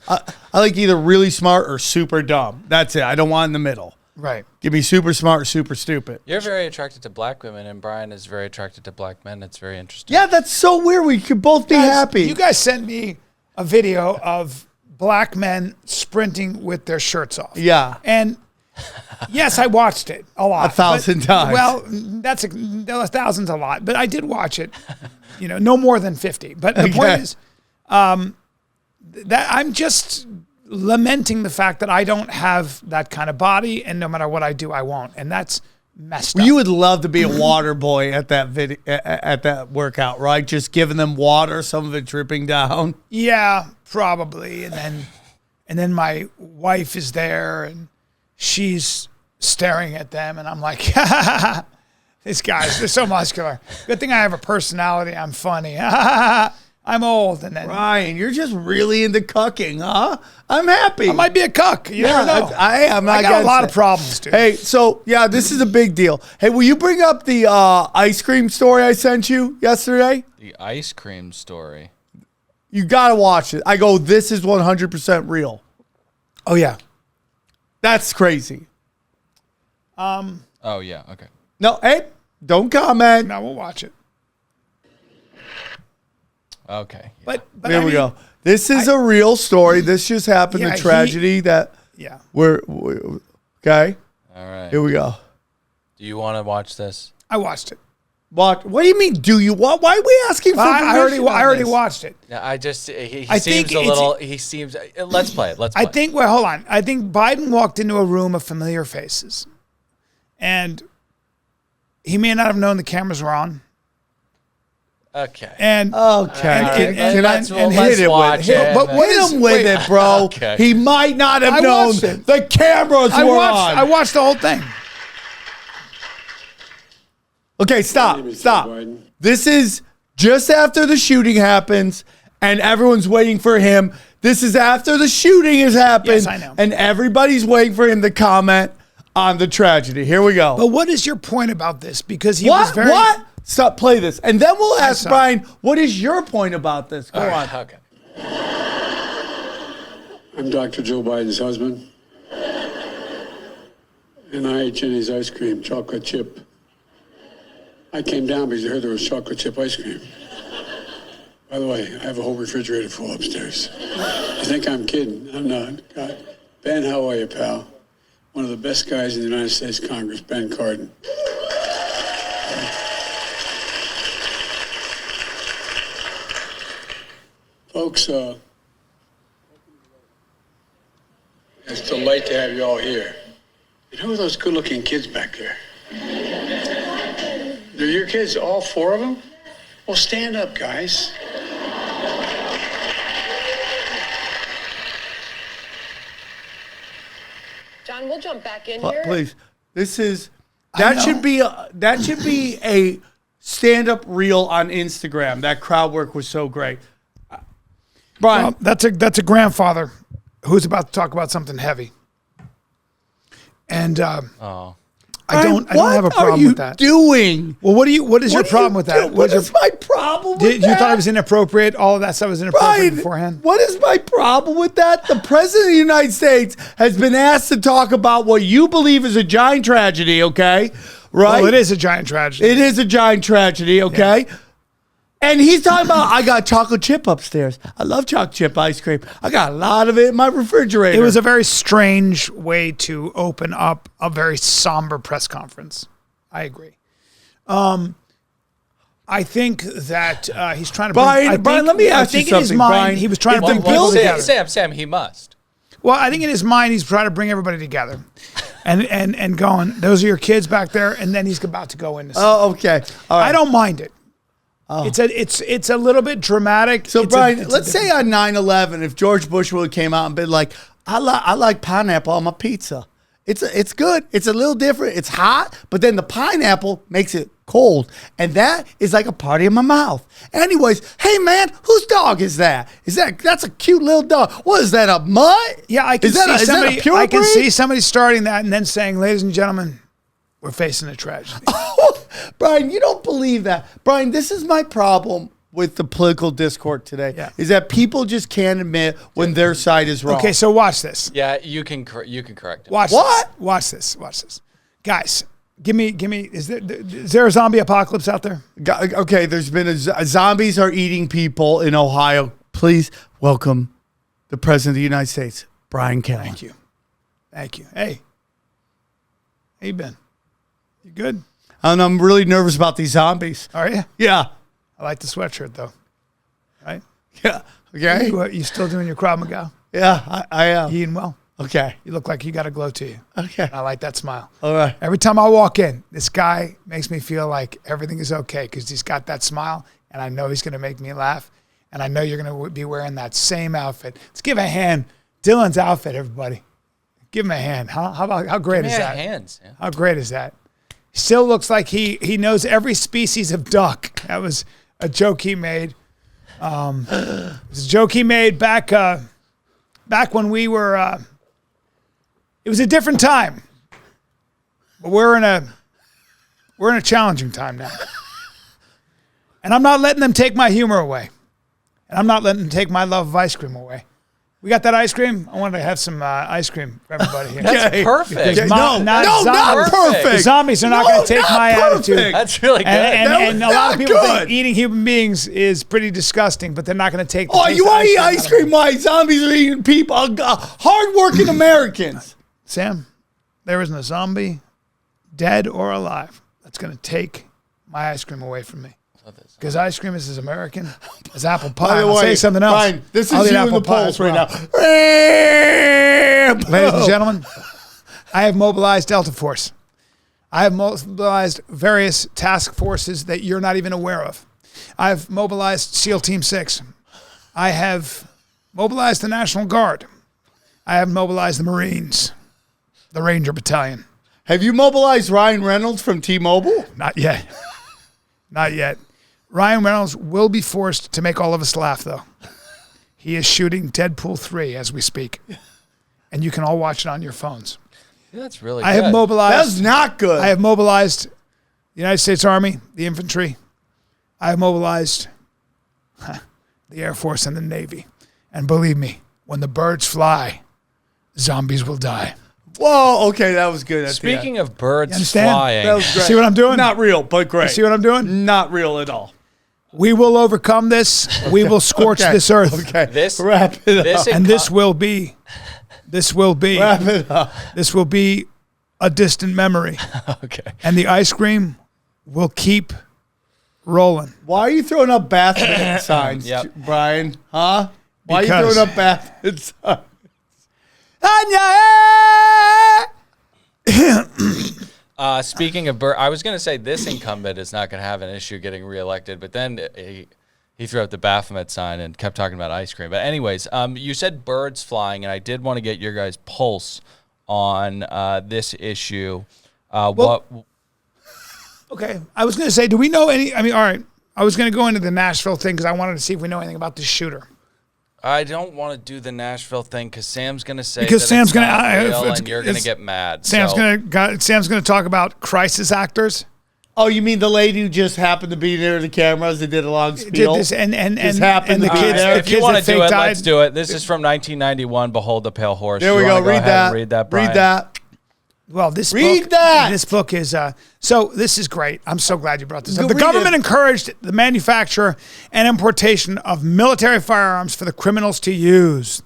I like either really smart or super dumb. That's it. I don't want in the middle. Right. Give me super smart or super stupid. You're very attracted to black women, and Bryan is very attracted to black men. It's very interesting. Yeah, that's so weird. We could both be happy. You guys sent me a video of black men sprinting with their shirts off. Yeah. And yes, I watched it a lot. 1,000 times. Well, that's 1,000's a lot, but I did watch it. No more than 50. But the point is, that I'm just lamenting the fact that I don't have that kind of body, and no matter what I do, I won't, and that's messed up. You would love to be a water boy at that video, at that workout, right? Just giving them water, some of it dripping down. Yeah, probably, and then my wife is there, and she's staring at them, and I'm like, these guys, they're so muscular. Good thing I have a personality. I'm funny. I'm old, and then Bryan, you're just really into cucking, huh? I'm happy. I might be a cuck. You never know. I am. I got a lot of problems, dude. Hey, so this is a big deal. Hey, will you bring up the ice cream story I sent you yesterday? The ice cream story. You gotta watch it. I go, this is 100% real. Oh yeah. That's crazy. Oh yeah. Okay. No, hey, don't comment. Now we'll watch it. Okay. But Here we go. This is a real story. This just happened. Yeah, a tragedy that we're okay. All right. Here we go. Do you want to watch this? I watched it. What do you mean? Do you? Why are we asking for permission? I already watched it. Yeah, I just he I seems think a little. He seems. Let's play it. Let's. Play. I think. Well, hold on. I think Biden walked into a room of familiar faces, and he may not have known the cameras were on. Okay. And Okay. Can I let's hit it watch with it. it? But hit him with it, bro. Okay. He might not have I known watched it. the cameras were on. I watched the whole thing. Okay, stop. This is just after the shooting happens, and everyone's waiting for him. This is after the shooting has happened, Yes, I know. and everybody's waiting for him to comment on the tragedy. Here we go. But what is your point about this? Because he was very... What? Stop, play this. And then we'll ask saw. Bryan, what is your point about this? Go on. Okay. I'm Dr. Joe Biden's husband. And I ate Jenny's ice cream, chocolate chip. I came down because I heard there was chocolate chip ice cream. By the way, I have a whole refrigerator full upstairs. You think I'm kidding? I'm not. God. Ben, how are you, pal? One of the best guys in the United States Congress, Ben Cardin. Folks, it's a delight to have you all here. And who are those good-looking kids back there? They're your kids, all four of them? Well, stand up, guys. John, we'll jump back in here. Please. This is that should be a stand-up reel on Instagram. That crowd work was so great. Bryan, Well, that's a grandfather who's about to talk about something heavy. And I don't have a problem with that. What are you doing? Well, what is your problem with that? What is my problem with that? You thought it was inappropriate? All of that stuff was inappropriate Bryan, beforehand? what is my problem with that? The President of the United States has been asked to talk about what you believe is a giant tragedy, okay? Right? Well, it is a giant tragedy. It is a giant tragedy, okay? Yeah. And he's talking about, I got chocolate chip upstairs. I love chocolate chip ice cream. I got a lot of it in my refrigerator. It was a very strange way to open up a very somber press conference. I agree. I think that he's trying to bring... Bryan, let me ask you something, in his mind, Bryan. he was trying to If bring the people bill- together. Sam, he must. Well, I think in his mind, he's trying to bring everybody together. And going, those are your kids back there, and then he's about to go into... Oh, okay. All right. I don't mind it. It's a little bit dramatic. So, It's Bryan, let's say on 9/11, if George Bush would have came out and been like, I like pineapple on my pizza. It's good. It's a little different. It's hot, but then the pineapple makes it cold. And that is like a party in my mouth. Anyways, hey, man, whose dog is that? That's a cute little dog. What is that, a mutt? Yeah, I can Is that see a somebody. pure I can breed? see somebody starting that and then saying, "Ladies and gentlemen, we're facing a tragedy." Bryan, you don't believe that. Bryan, this is my problem with the political discourse today, is that people just can't admit when their side is wrong. Okay, so watch this. Yeah, you can correct it. Watch What? This. Watch this. Watch this, guys. Give me. Is there a zombie apocalypse out there? Okay, there's been zombies are eating people in Ohio. Please welcome the President of the United States, Bryan Kelly. Thank you. Hey, how you been? You good? And I'm really nervous about these zombies. Are you? Yeah. I like the sweatshirt though. Right? Yeah. Okay. You still doing your Krav Maga? Yeah, I am. You eating well? Okay. You look like you got a glow to you. Okay. I like that smile. All right. Every time I walk in, this guy makes me feel like everything is okay because he's got that smile, and I know he's going to make me laugh, and I know you're going to be wearing that same outfit. Let's give a hand. Dylan's outfit, everybody. Give him a hand. How great is that? Hands. Yeah. How great is that? He still looks like he knows every species of duck. That was a joke he made. It was a joke he made back when we were. It was a different time, but we're in a challenging time now, and I'm not letting them take my humor away, and I'm not letting them take my love of ice cream away. We got that ice cream. I wanted to have some ice cream for everybody here. That's perfect. Because not perfect. The zombies are not going to take my attitude. That's really good. And a lot of people good. think eating human beings is pretty disgusting, but they're not going to take the Oh, taste you of want to eat ice cream? Why? Zombies are eating people. Hardworking Americans. Sam, there isn't a zombie, dead or alive, that's going to take my ice cream away from me. Because ice cream is as American as apple pie. By the I'll way, say something else. Bryan, this I'll is eat you in apple the pie polls as right well. now. Ladies and gentlemen, I have mobilized Delta Force. I have mobilized various task forces that you're not even aware of. I've mobilized SEAL Team 6. I have mobilized the National Guard. I have mobilized the Marines, the Ranger Battalion. Have you mobilized Ryan Reynolds from T-Mobile? Not yet. Not yet. Ryan Reynolds will be forced to make all of us laugh, though. He is shooting Deadpool 3 as we speak. And you can all watch it on your phones. Yeah, that's really I good. have mobilized. That's not good. I have mobilized the United States Army, the infantry. I have mobilized the Air Force and the Navy. And believe me, when the birds fly, zombies will die. Whoa, okay, that was good. Speaking of birds understand? flying, that was great. See what I'm doing? Not real, but great. You see what I'm doing? Not real at all. We will overcome this. We will scorch Okay. this earth. Okay, This- wrap it this up. And this will be Wrap it up. this will be a distant memory. okay. And the ice cream will keep rolling. Why are you throwing up bathroom signs, Yep. Brian? Huh? Why Because- are you throwing up bathroom signs? Speaking of I was going to say this incumbent is not going to have an issue getting reelected, but then he threw up the Baphomet sign and kept talking about ice cream. But anyways, you said birds flying, and I did want to get your guys' pulse on this issue. Okay. I was going to say, do we know any? I mean, all right. I was going to go into the Nashville thing because I wanted to see if we know anything about this shooter. I don't want to do the Nashville thing because Sam's going to say Because that Sam's it's gonna- not real, it's- and you're going to it's- get mad. Sam's so. going to talk about crisis actors. Oh, you mean the lady who just happened to be near the cameras and did a long Did spiel? this and Just happened the to be kids. there. The If you kids want that to do fake it, died. let's do it. This is from 1991. Behold the Pale Horse. There we You go. wanna Read ahead that. and read that. Brian? Read that. Well, this Read book, that! This book is so. This is great. I'm so glad you brought this Go up. The read government it. encouraged the manufacture and importation of military firearms for the criminals to use.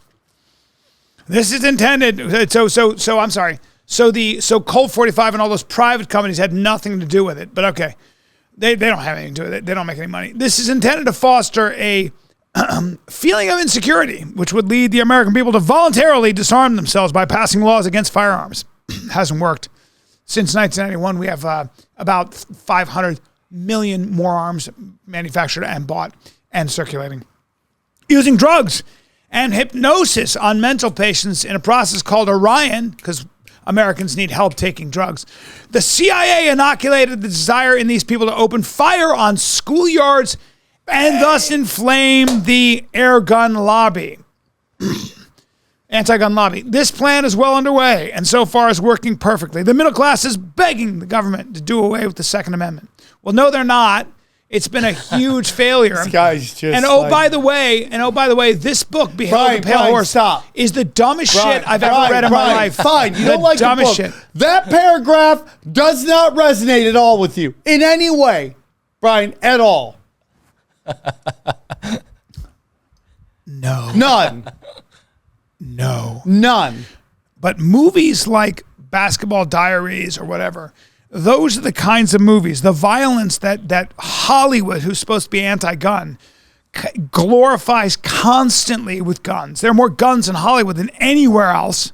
This is intended. So I'm sorry. So Colt 45 and all those private companies had nothing to do with it. But okay, they don't have anything to do with it. They don't make any money. This is intended to foster a feeling of insecurity, which would lead the American people to voluntarily disarm themselves by passing laws against firearms. Hasn't worked. Since 1991, we have about 500 million more arms manufactured and bought and circulating. Using drugs and hypnosis on mental patients in a process called Orion, because Americans need help taking drugs. The CIA inoculated the desire in these people to open fire on schoolyards and thus inflame the air gun lobby. Anti-gun lobby. This plan is well underway and so far is working perfectly. The middle class is begging the government to do away with the Second Amendment. Well, no, they're not. It's been a huge failure. This guy's just and by the way, this book, Behold the Pale Brian, Horse, stop. is the dumbest Brian, shit I've ever read in my life. Fine, you The don't like the dumbest book. shit. That paragraph does not resonate at all with you in any way, Brian, at all. No. None. No. None. But movies like Basketball Diaries or whatever, those are the kinds of movies, the violence that Hollywood, who's supposed to be anti-gun, glorifies constantly with guns. There are more guns in Hollywood than anywhere else.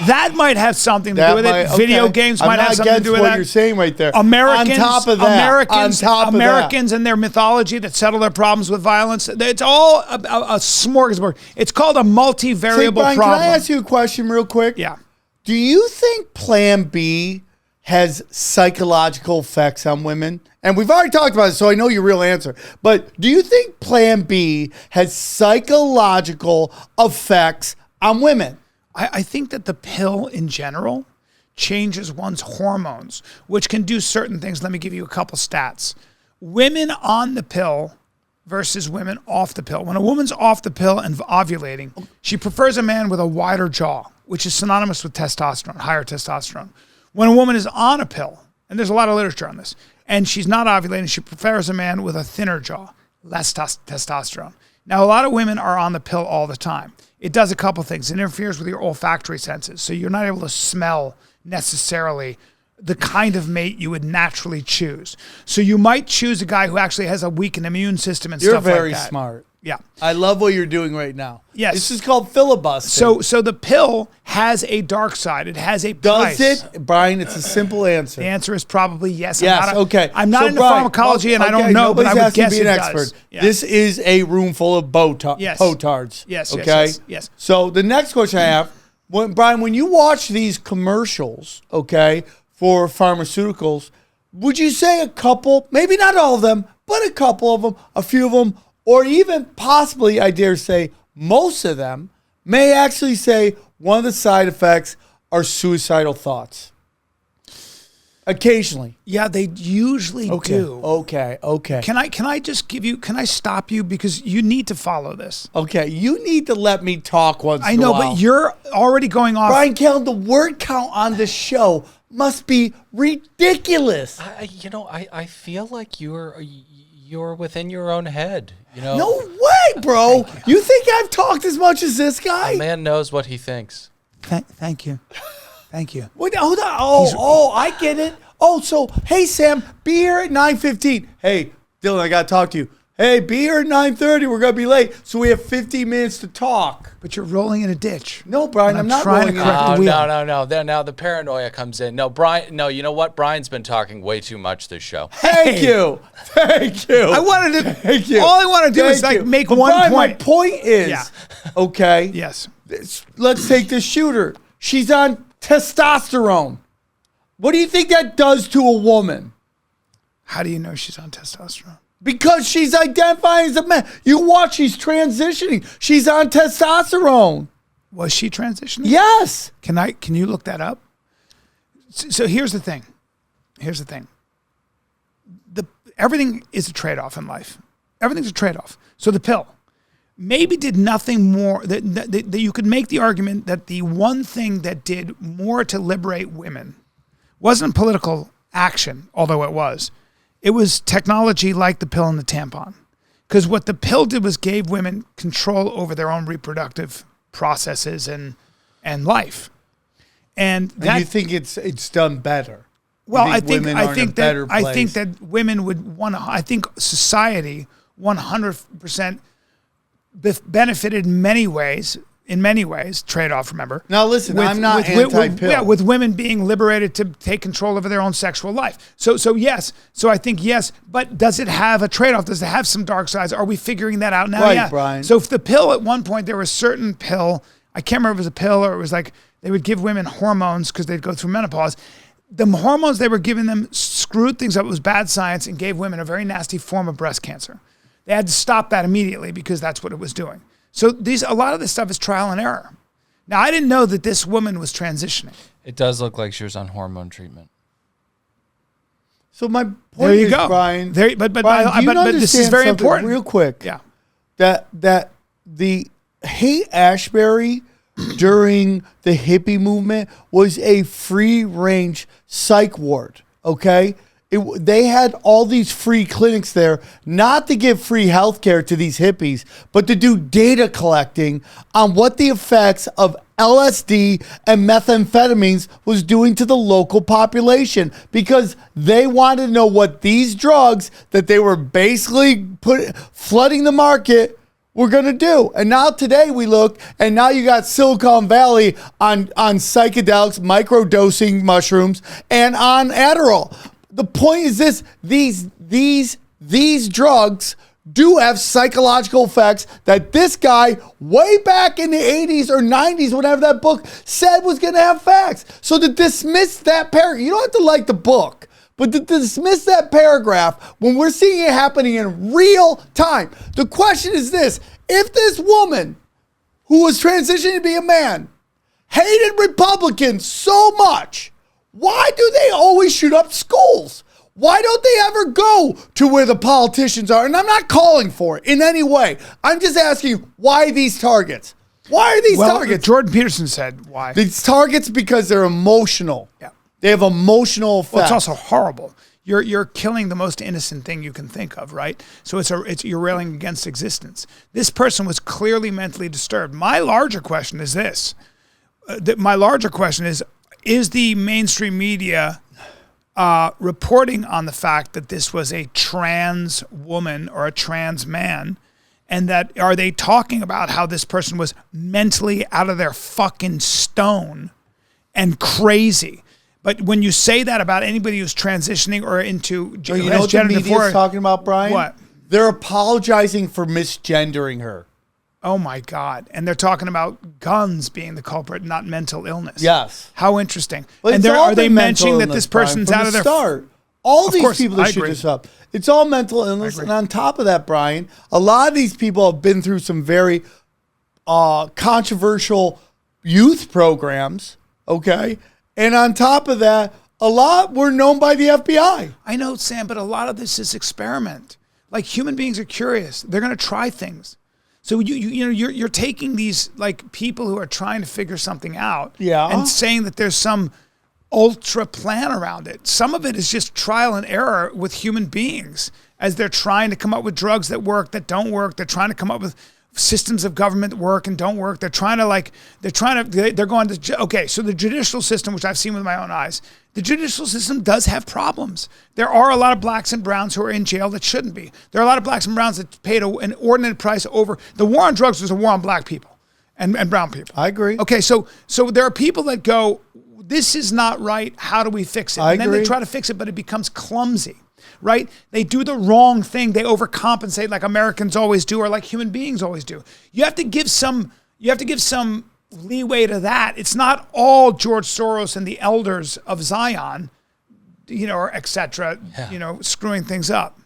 That might have something to do with it. Video games might have something to do with what that. you're saying right there. Americans, on top of that, Americans and their mythology that settle their problems with violence. It's all a smorgasbord. It's called a multivariable Brian, problem. can I ask you a question real quick? Yeah. Do you think Plan B has psychological effects on women? And we've already talked about it, so I know your real answer. But do you think Plan B has psychological effects on women? I think that the pill in general changes one's hormones, which can do certain things. Let me give you a couple stats. Women on the pill versus women off the pill. When a woman's off the pill and ovulating, she prefers a man with a wider jaw, which is synonymous with testosterone, higher testosterone. When a woman is on a pill, and there's a lot of literature on this, and she's not ovulating, she prefers a man with a thinner jaw, less testosterone. Now, a lot of women are on the pill all the time. It does a couple things. It interferes with your olfactory senses, so you're not able to smell necessarily the kind of mate you would naturally choose. So you might choose a guy who actually has a weakened immune system and You're stuff like that. very smart. Yeah. I love what you're doing right now. Yes. This is called filibustering. So the pill has a dark side. It has a Does price. it? Brian, it's a simple answer. The answer is probably yes. Yes, okay. I'm not So, into Brian, pharmacology and I okay, don't know, but nobody's I would asking guess to be it an does. expert. Yeah. This is a room full of Yes. potards. Yes, yes, Okay. yes. So the next question I have, Brian, when you watch these commercials, okay, for pharmaceuticals, would you say a couple, maybe not all of them, but a couple of them, a few of them, or even possibly, I dare say, most of them may actually say one of the side effects are suicidal thoughts? Occasionally. Yeah, they usually do. Okay. Can I stop you because you need to follow this? Okay, you need to let me talk once I in a know, while. but you're already going off. Brian Kell, the word count on this show must be ridiculous. I feel like you're within your own head. No way, bro. You think I've talked as much as this guy? A man knows what he thinks. Thank you. Thank you. Wait, hold on. I get it. So, hey, Sam, be here at 9:15. Hey, Dylan, I got to talk to you. Hey, be here at 9:30. We're going to be late. So we have 15 minutes to talk. But you're rolling in a ditch. No, Brian, I'm not trying to rolling in correct a the wheel. No. Now the paranoia comes in. No, Brian. No, you know what? Brian's been talking way too much this show. Thank you. I wanted to. Thank you. All I want to do is Thank you. make But one Brian, point. My point is, Yeah. okay. Yes. Let's take the shooter. She's on testosterone. What do you think that does to a woman? How do you know she's on testosterone? Because she's identifying as a man. You watch, she's transitioning. She's on testosterone. Was she transitioning? Yes. Can you look that up? So here's the thing. Everything is a trade-off in life. Everything's a trade-off. So the pill maybe did nothing more that you could make the argument that the one thing that did more to liberate women wasn't political action, although it was. It was technology like the pill and the tampon. Because what the pill did was gave women control over their own reproductive processes and life. And you think it's done better? Well, I think that women would want to. I think society 100% benefited in many ways. Trade-off. Remember. Now listen, I'm not anti-pill. With women being liberated to take control over their own sexual life. So yes. So I think yes. But does it have a trade-off? Does it have some dark sides? Are we figuring that out now? Right, Yeah. Brian. So if the pill at one point there was a certain pill, I can't remember if it was a pill or it was like they would give women hormones because they'd go through menopause. The hormones they were giving them screwed things up. It was bad science and gave women a very nasty form of breast cancer. They had to stop that immediately because that's what it was doing. So a lot of this stuff is trial and error. Now, I didn't know that this woman was transitioning. It does look like she was on hormone treatment. So my point There you is, go. Brian. Brian, do you but this is understand very something important. Real quick. Yeah. That the Haight-Ashbury during the hippie movement was a free-range psych ward, okay? They had all these free clinics there, not to give free healthcare to these hippies, but to do data collecting on what the effects of LSD and methamphetamines was doing to the local population, because they wanted to know what these drugs that they were basically flooding the market were going to do. And now today we look, and now you got Silicon Valley on psychedelics, microdosing mushrooms, and on Adderall. The point is this: these drugs do have psychological effects that this guy way back in the 80s or 90s, whatever that book said was going to have facts. So to dismiss that paragraph, you don't have to like the book, but to dismiss that paragraph when we're seeing it happening in real time. The question is this: if this woman who was transitioning to be a man hated Republicans so much, why do they always shoot up schools? Why don't they ever go to where the politicians are? And I'm not calling for it in any way. I'm just asking, why these targets? Why are these targets? Jordan Peterson said why. These targets because they're emotional. Yeah. They have emotional effects. Well, it's also horrible. You're killing the most innocent thing you can think of, right? So you're railing against existence. This person was clearly mentally disturbed. My larger question is this. Is the mainstream media reporting on the fact that this was a trans woman or a trans man, and that are they talking about how this person was mentally out of their fucking stone and crazy? But when you say that about anybody who's transitioning or into you know what the media is talking about, Brian? What? They're apologizing for misgendering her. Oh my God. And they're talking about guns being the culprit, not mental illness. Yes. How interesting. But And are they mentioning that this person's out of their start? All Of these course, people I that shoot agree. this up, it's all mental illness. And on top of that, Brian, a lot of these people have been through some very controversial youth programs, okay? And on top of that, a lot were known by the FBI. I know, Sam, but a lot of this is experiment. Like, human beings are curious. They're going to try things. So you're taking these like people who are trying to figure something out, and saying that there's some ultra plan around it. Some of it is just trial and error with human beings as they're trying to come up with drugs that work, that don't work. They're trying to come up with systems of government that work and don't work. They're going to, okay, so the judicial system, which I've seen with my own eyes, the judicial system does have problems. There are a lot of blacks and browns who are in jail that shouldn't be. There are a lot of blacks and browns that paid an inordinate price over. The war on drugs was a war on black people and brown people. I agree. Okay, so there are people that go, this is not right. How do we fix it? And then they try to fix it, but it becomes clumsy, right? They do the wrong thing. They overcompensate like Americans always do, or like human beings always do. You have to give some leeway to that. It's not all George Soros and the elders of Zion, or et cetera, screwing things up.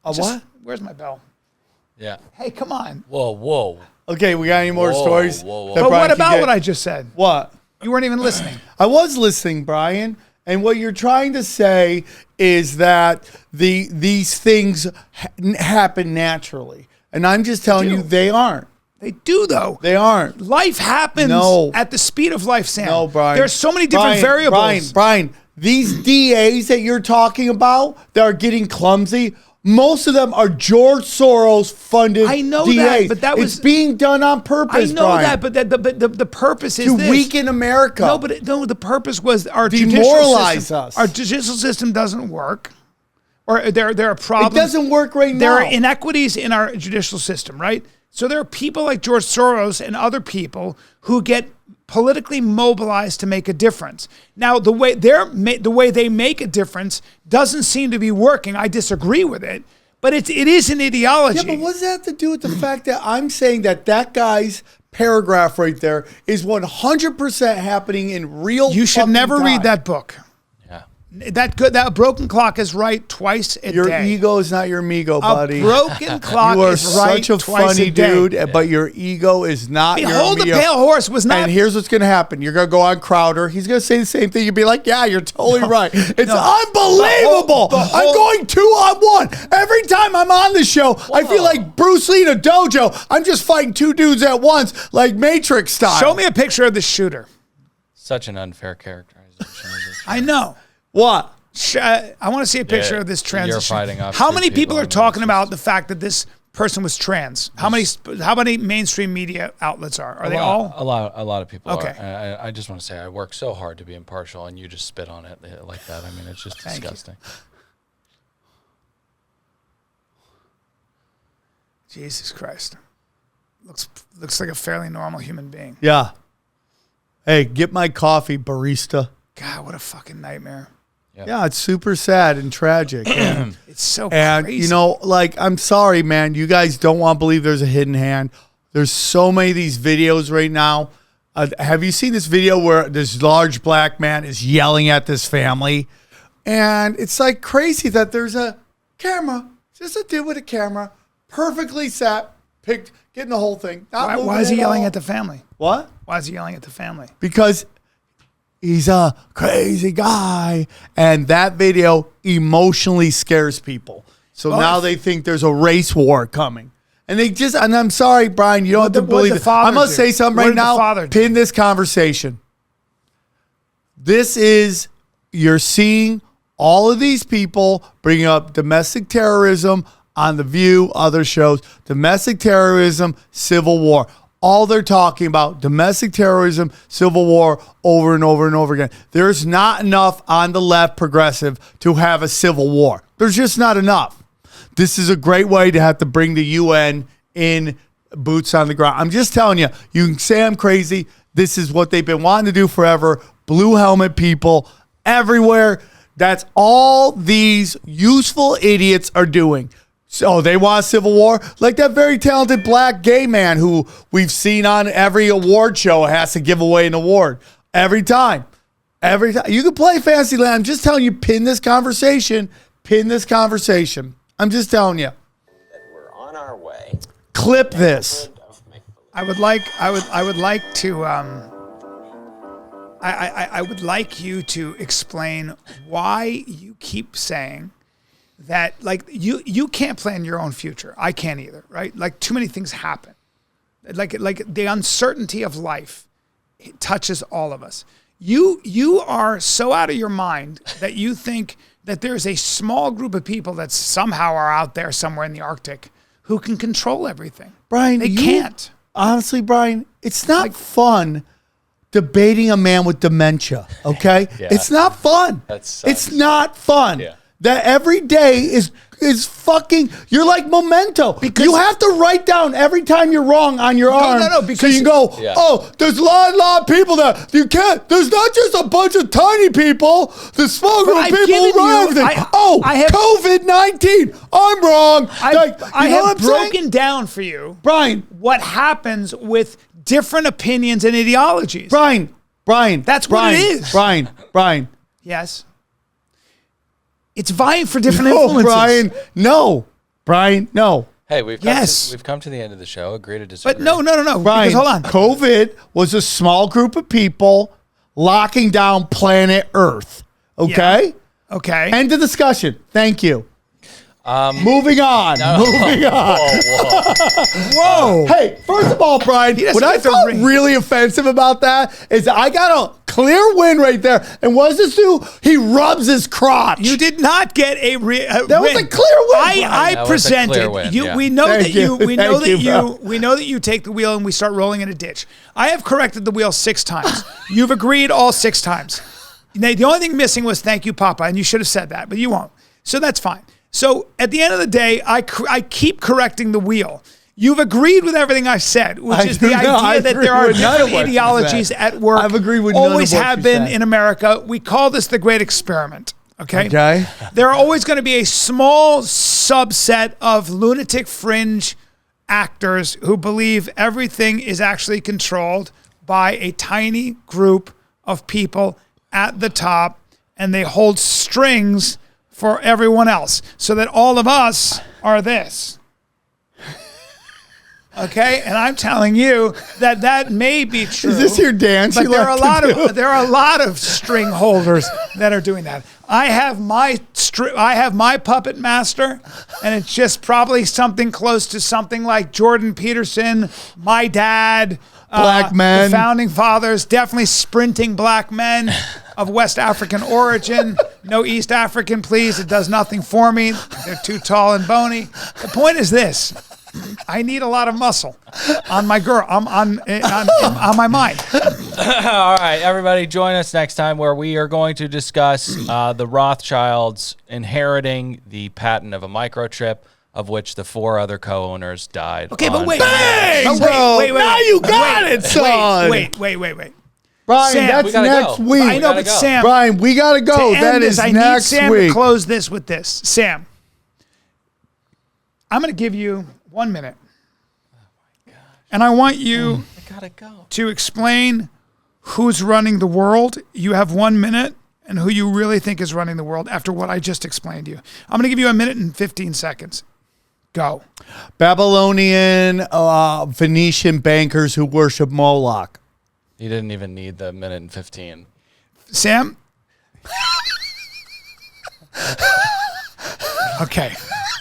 What? Where's my bell? Yeah. Hey, come on. Whoa. Okay, we got any more stories? Whoa. But what about what I just said? What? You weren't even listening. I was listening, Brian. And what you're trying to say is that these things happen naturally. And I'm just telling you, they aren't. They do, though. They aren't. Life happens at the speed of life, Sam. No, Brian. There's so many different variables. Brian, these DAs that you're talking about that are getting clumsy, most of them are George Soros funded DAs. I know that, but that was it's being done on purpose. I know Brian, that, but the purpose is to this. weaken America. No, the purpose was our Demoralize judicial system. us. Our judicial system doesn't work, or there are problems. It doesn't work right now. There are inequities in our judicial system, right? So there are people like George Soros and other people who get politically mobilized to make a difference. Now, the way they make a difference doesn't seem to be working. I disagree with it, but it is an ideology. Yeah, but what does that have to do with the fact that I'm saying that guy's paragraph right there is 100% happening in real? You should never time. read that book. That broken clock is right twice a day. Your ego is not your amigo, buddy. A broken clock you are is right such a twice funny a day. dude, but your ego is not your Behold the amigo. Pale Horse was not. And here's what's going to happen. You're going to go on Crowder. He's going to say the same thing. You'll be like, yeah, you're totally right. It's unbelievable. I'm going 2-on-1. Every time I'm on the show, I feel like Bruce Lee in a dojo. I'm just fighting two dudes at once, like Matrix style. Show me a picture of the shooter. Such an unfair characterization. I know. What? I want to see a picture of this transition. You're fighting off How two many people are on talking this. about the fact that this person was trans? How many mainstream media outlets are they all? A lot of people Okay. are. I just want to say I work so hard to be impartial, and you just spit on it like that. I mean, it's just disgusting. Jesus Christ. Looks like a fairly normal human being. Yeah. Hey, get my coffee, barista. God, what a fucking nightmare. Yeah, it's super sad and tragic. And, It's so and crazy. I'm sorry, man. You guys don't want to believe there's a hidden hand. There's so many of these videos right now. Have you seen this video where this large black man is yelling at this family? And it's like crazy that there's a camera, just a dude with a camera, perfectly set, getting the whole thing. Why is he yelling at the family? What? Why is he yelling at the family? Because he's a crazy guy. And that video emotionally scares people. So now they think there's a race war coming. And and I'm sorry, Brian, you don't have to believe it. I'm going to say something right now. Pin this conversation. You're seeing all of these people bringing up domestic terrorism on The View, other shows, domestic terrorism, civil war. all they're talking about, domestic terrorism, civil war, over and over and over again. There's not enough on the left progressive to have a civil war. There's just not enough. This is a great way to have to bring the UN in, boots on the ground. I'm just telling you, you can say I'm crazy. This is what they've been wanting to do forever. Blue helmet people everywhere. That's all these useful idiots are doing. So they want a civil war? Like that very talented black gay man who we've seen on every award show has to give away an award. Every time. Every time. You can play Fantasyland. I'm just telling you, pin this conversation. Pin this conversation. I'm just telling you. We're on our way. Clip this. I would like you to explain why you keep saying that, like, you can't plan your own future. I can't either, right? Like, too many things happen. Like the uncertainty of life, it touches all of us. You are so out of your mind that you think that there's a small group of people that somehow are out there somewhere in the Arctic who can control everything. Brian, they can't. Honestly, Brian, it's not fun debating a man with dementia, okay? Yeah. It's not fun. It's not fun. Yeah. That every day is fucking, you're like Memento. Because you have to write down every time you're wrong on your arm. No, because so you can go, oh, there's a lot of people that you can't, there's not just a bunch of tiny people, the small group of people who run everything. I have COVID-19. I'm wrong. I have broken down for you, Brian, what happens with different opinions and ideologies. Brian. That's what it is. Brian. Yes. It's vying for different influences. Brian, no. Hey, we've come to the end of the show. Agree to disagree. But no. Brian, hold on. COVID was a small group of people locking down planet Earth. Okay? Yeah. Okay. End of discussion. Thank you. Moving on. Whoa. Hey, first of all, Brian, what I felt really offensive about that is I got a clear win right there. And what does this do? He rubs his crotch. You did not get a that was a clear win. I presented. We know that you. We know that you. We know that you take the wheel and we start rolling in a ditch. I have corrected the wheel 6 times. You've agreed all 6 times. Now, the only thing missing was thank you, Papa, and you should have said that, but you won't. So that's fine. So at the end of the day, I keep correcting the wheel. You've agreed with everything I've said, which is the idea that there are different ideologies at work. I've agreed with always none of what have you been said. in America. We call this the Great Experiment. Okay. Okay. There are always going to be a small subset of lunatic fringe actors who believe everything is actually controlled by a tiny group of people at the top, and they hold strings for everyone else, so that all of us are this. Okay, and I'm telling you that may be true. Is this your dance? But there are a lot of string holders that are doing that. I have my puppet master, and it's just probably something close to something like Jordan Peterson, my dad, black men, the founding fathers, definitely sprinting black men of West African origin. No East African, please. It does nothing for me. They're too tall and bony. The point is this. I need a lot of muscle on my girl. On my mind. All right, everybody, join us next time where we are going to discuss the Rothschilds inheriting the patent of a microchip, of which the 4 other co-owners died. Okay, but wait. Bang, bro. Wait. Now you got it, son. Wait. Brian, Sam, that's next go. week. I know, but Sam. Brian, we got to go. That is I next need Sam week. to close this with this. Sam, I'm going to give you 1 minute. Oh my gosh. And I want you to explain who's running the world. You have 1 minute, and who you really think is running the world after what I just explained to you. I'm going to give you 1 minute and 15 seconds. Go. Babylonian, Venetian bankers who worship Moloch. You didn't even need the minute and 15. Sam? Okay.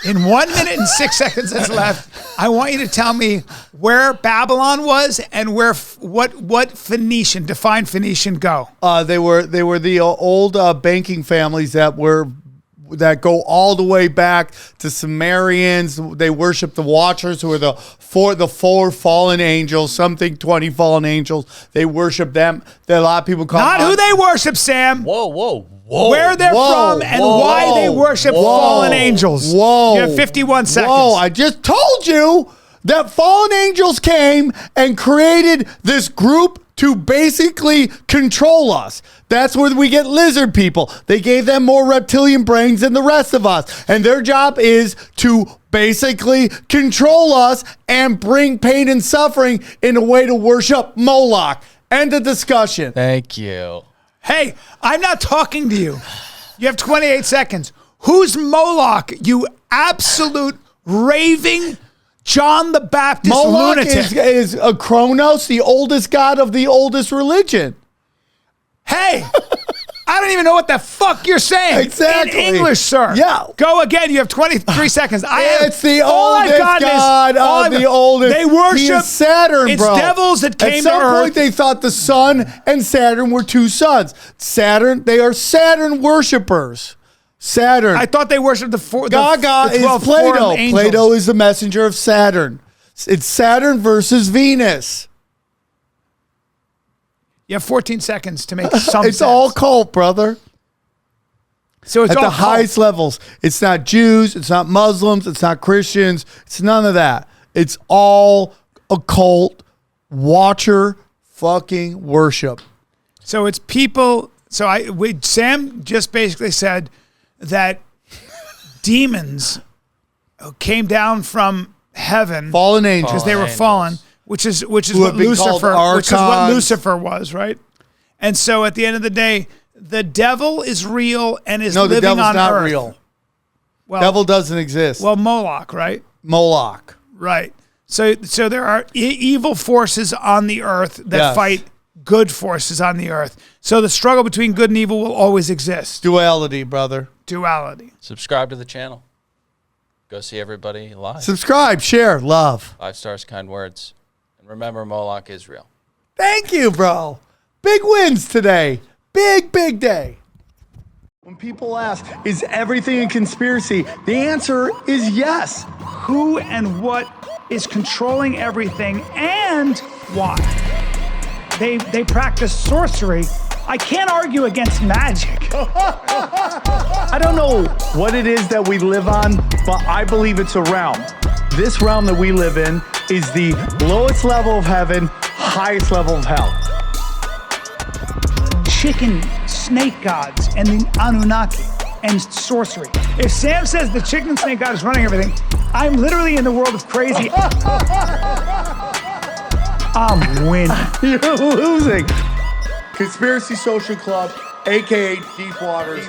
In 1 minute and 6 seconds that's left, I want you to tell me where Babylon was and where what Phoenician, define Phoenician, go. They were the old banking families that were that go all the way back to Sumerians. They worship the Watchers, who are the four fallen angels. Some think 20 fallen angels. They worship them. A lot of people call Not who they worship, Sam. Whoa. Where they're from and why they worship fallen angels. Whoa. You have 51 seconds. Whoa, I just told you that fallen angels came and created this group to basically control us. That's where we get lizard people. They gave them more reptilian brains than the rest of us. And their job is to basically control us and bring pain and suffering in a way to worship Moloch. End of discussion. Thank you. Hey, I'm not talking to you. You have 28 seconds. Who's Moloch, you absolute raving John the Baptist Moloch lunatic? is a Kronos, the oldest god of the oldest religion. Hey, I don't even know what the fuck you're saying. Exactly. In English, sir. Yeah. Go again. You have 23 seconds. It's the oldest god of the oldest. They worship He is Saturn, it's bro. devils that came to At some Earth. point, they thought the sun and Saturn were two suns. They are Saturn worshipers. Saturn. I thought they worshiped Gaga the 12 is Plato. foreign angels. Plato is the messenger of Saturn. It's Saturn versus Venus. You have 14 seconds to make some It's sense. all cult, brother. So it's At all the cult. highest levels. It's not Jews. It's not Muslims. It's not Christians. It's none of that. It's all occult, watcher, fucking worship. So it's people. So Sam just basically said that demons came down from heaven, Fallen angels. because they were fallen, which is Who what have been called Lucifer, which is what archons. Lucifer was, right? And so at the end of the day, the devil is real and is No, the living devil's on not earth. real. Well, Devil doesn't exist. well, Moloch, right? Moloch. Right. So there are evil forces on the earth that Yes. fight good forces on the earth. So the struggle between good and evil will always exist. Duality, brother. Duality. Subscribe to the channel. Go see everybody live. Subscribe, share, love. 5 stars, kind words. And remember, Moloch is real. Thank you, bro. Big wins today. Big day. When people ask, is everything a conspiracy? The answer is yes. Who and what is controlling everything and why? They practice sorcery. I can't argue against magic. I don't know what it is that we live on, but I believe it's a realm. This realm that we live in is the lowest level of heaven, highest level of hell. Chicken snake gods and the Anunnaki and sorcery. If Sam says the chicken and snake god is running everything, I'm literally in the world of crazy. I'm winning. You're losing. Conspiracy Social Club, a.k.a. Deep Waters.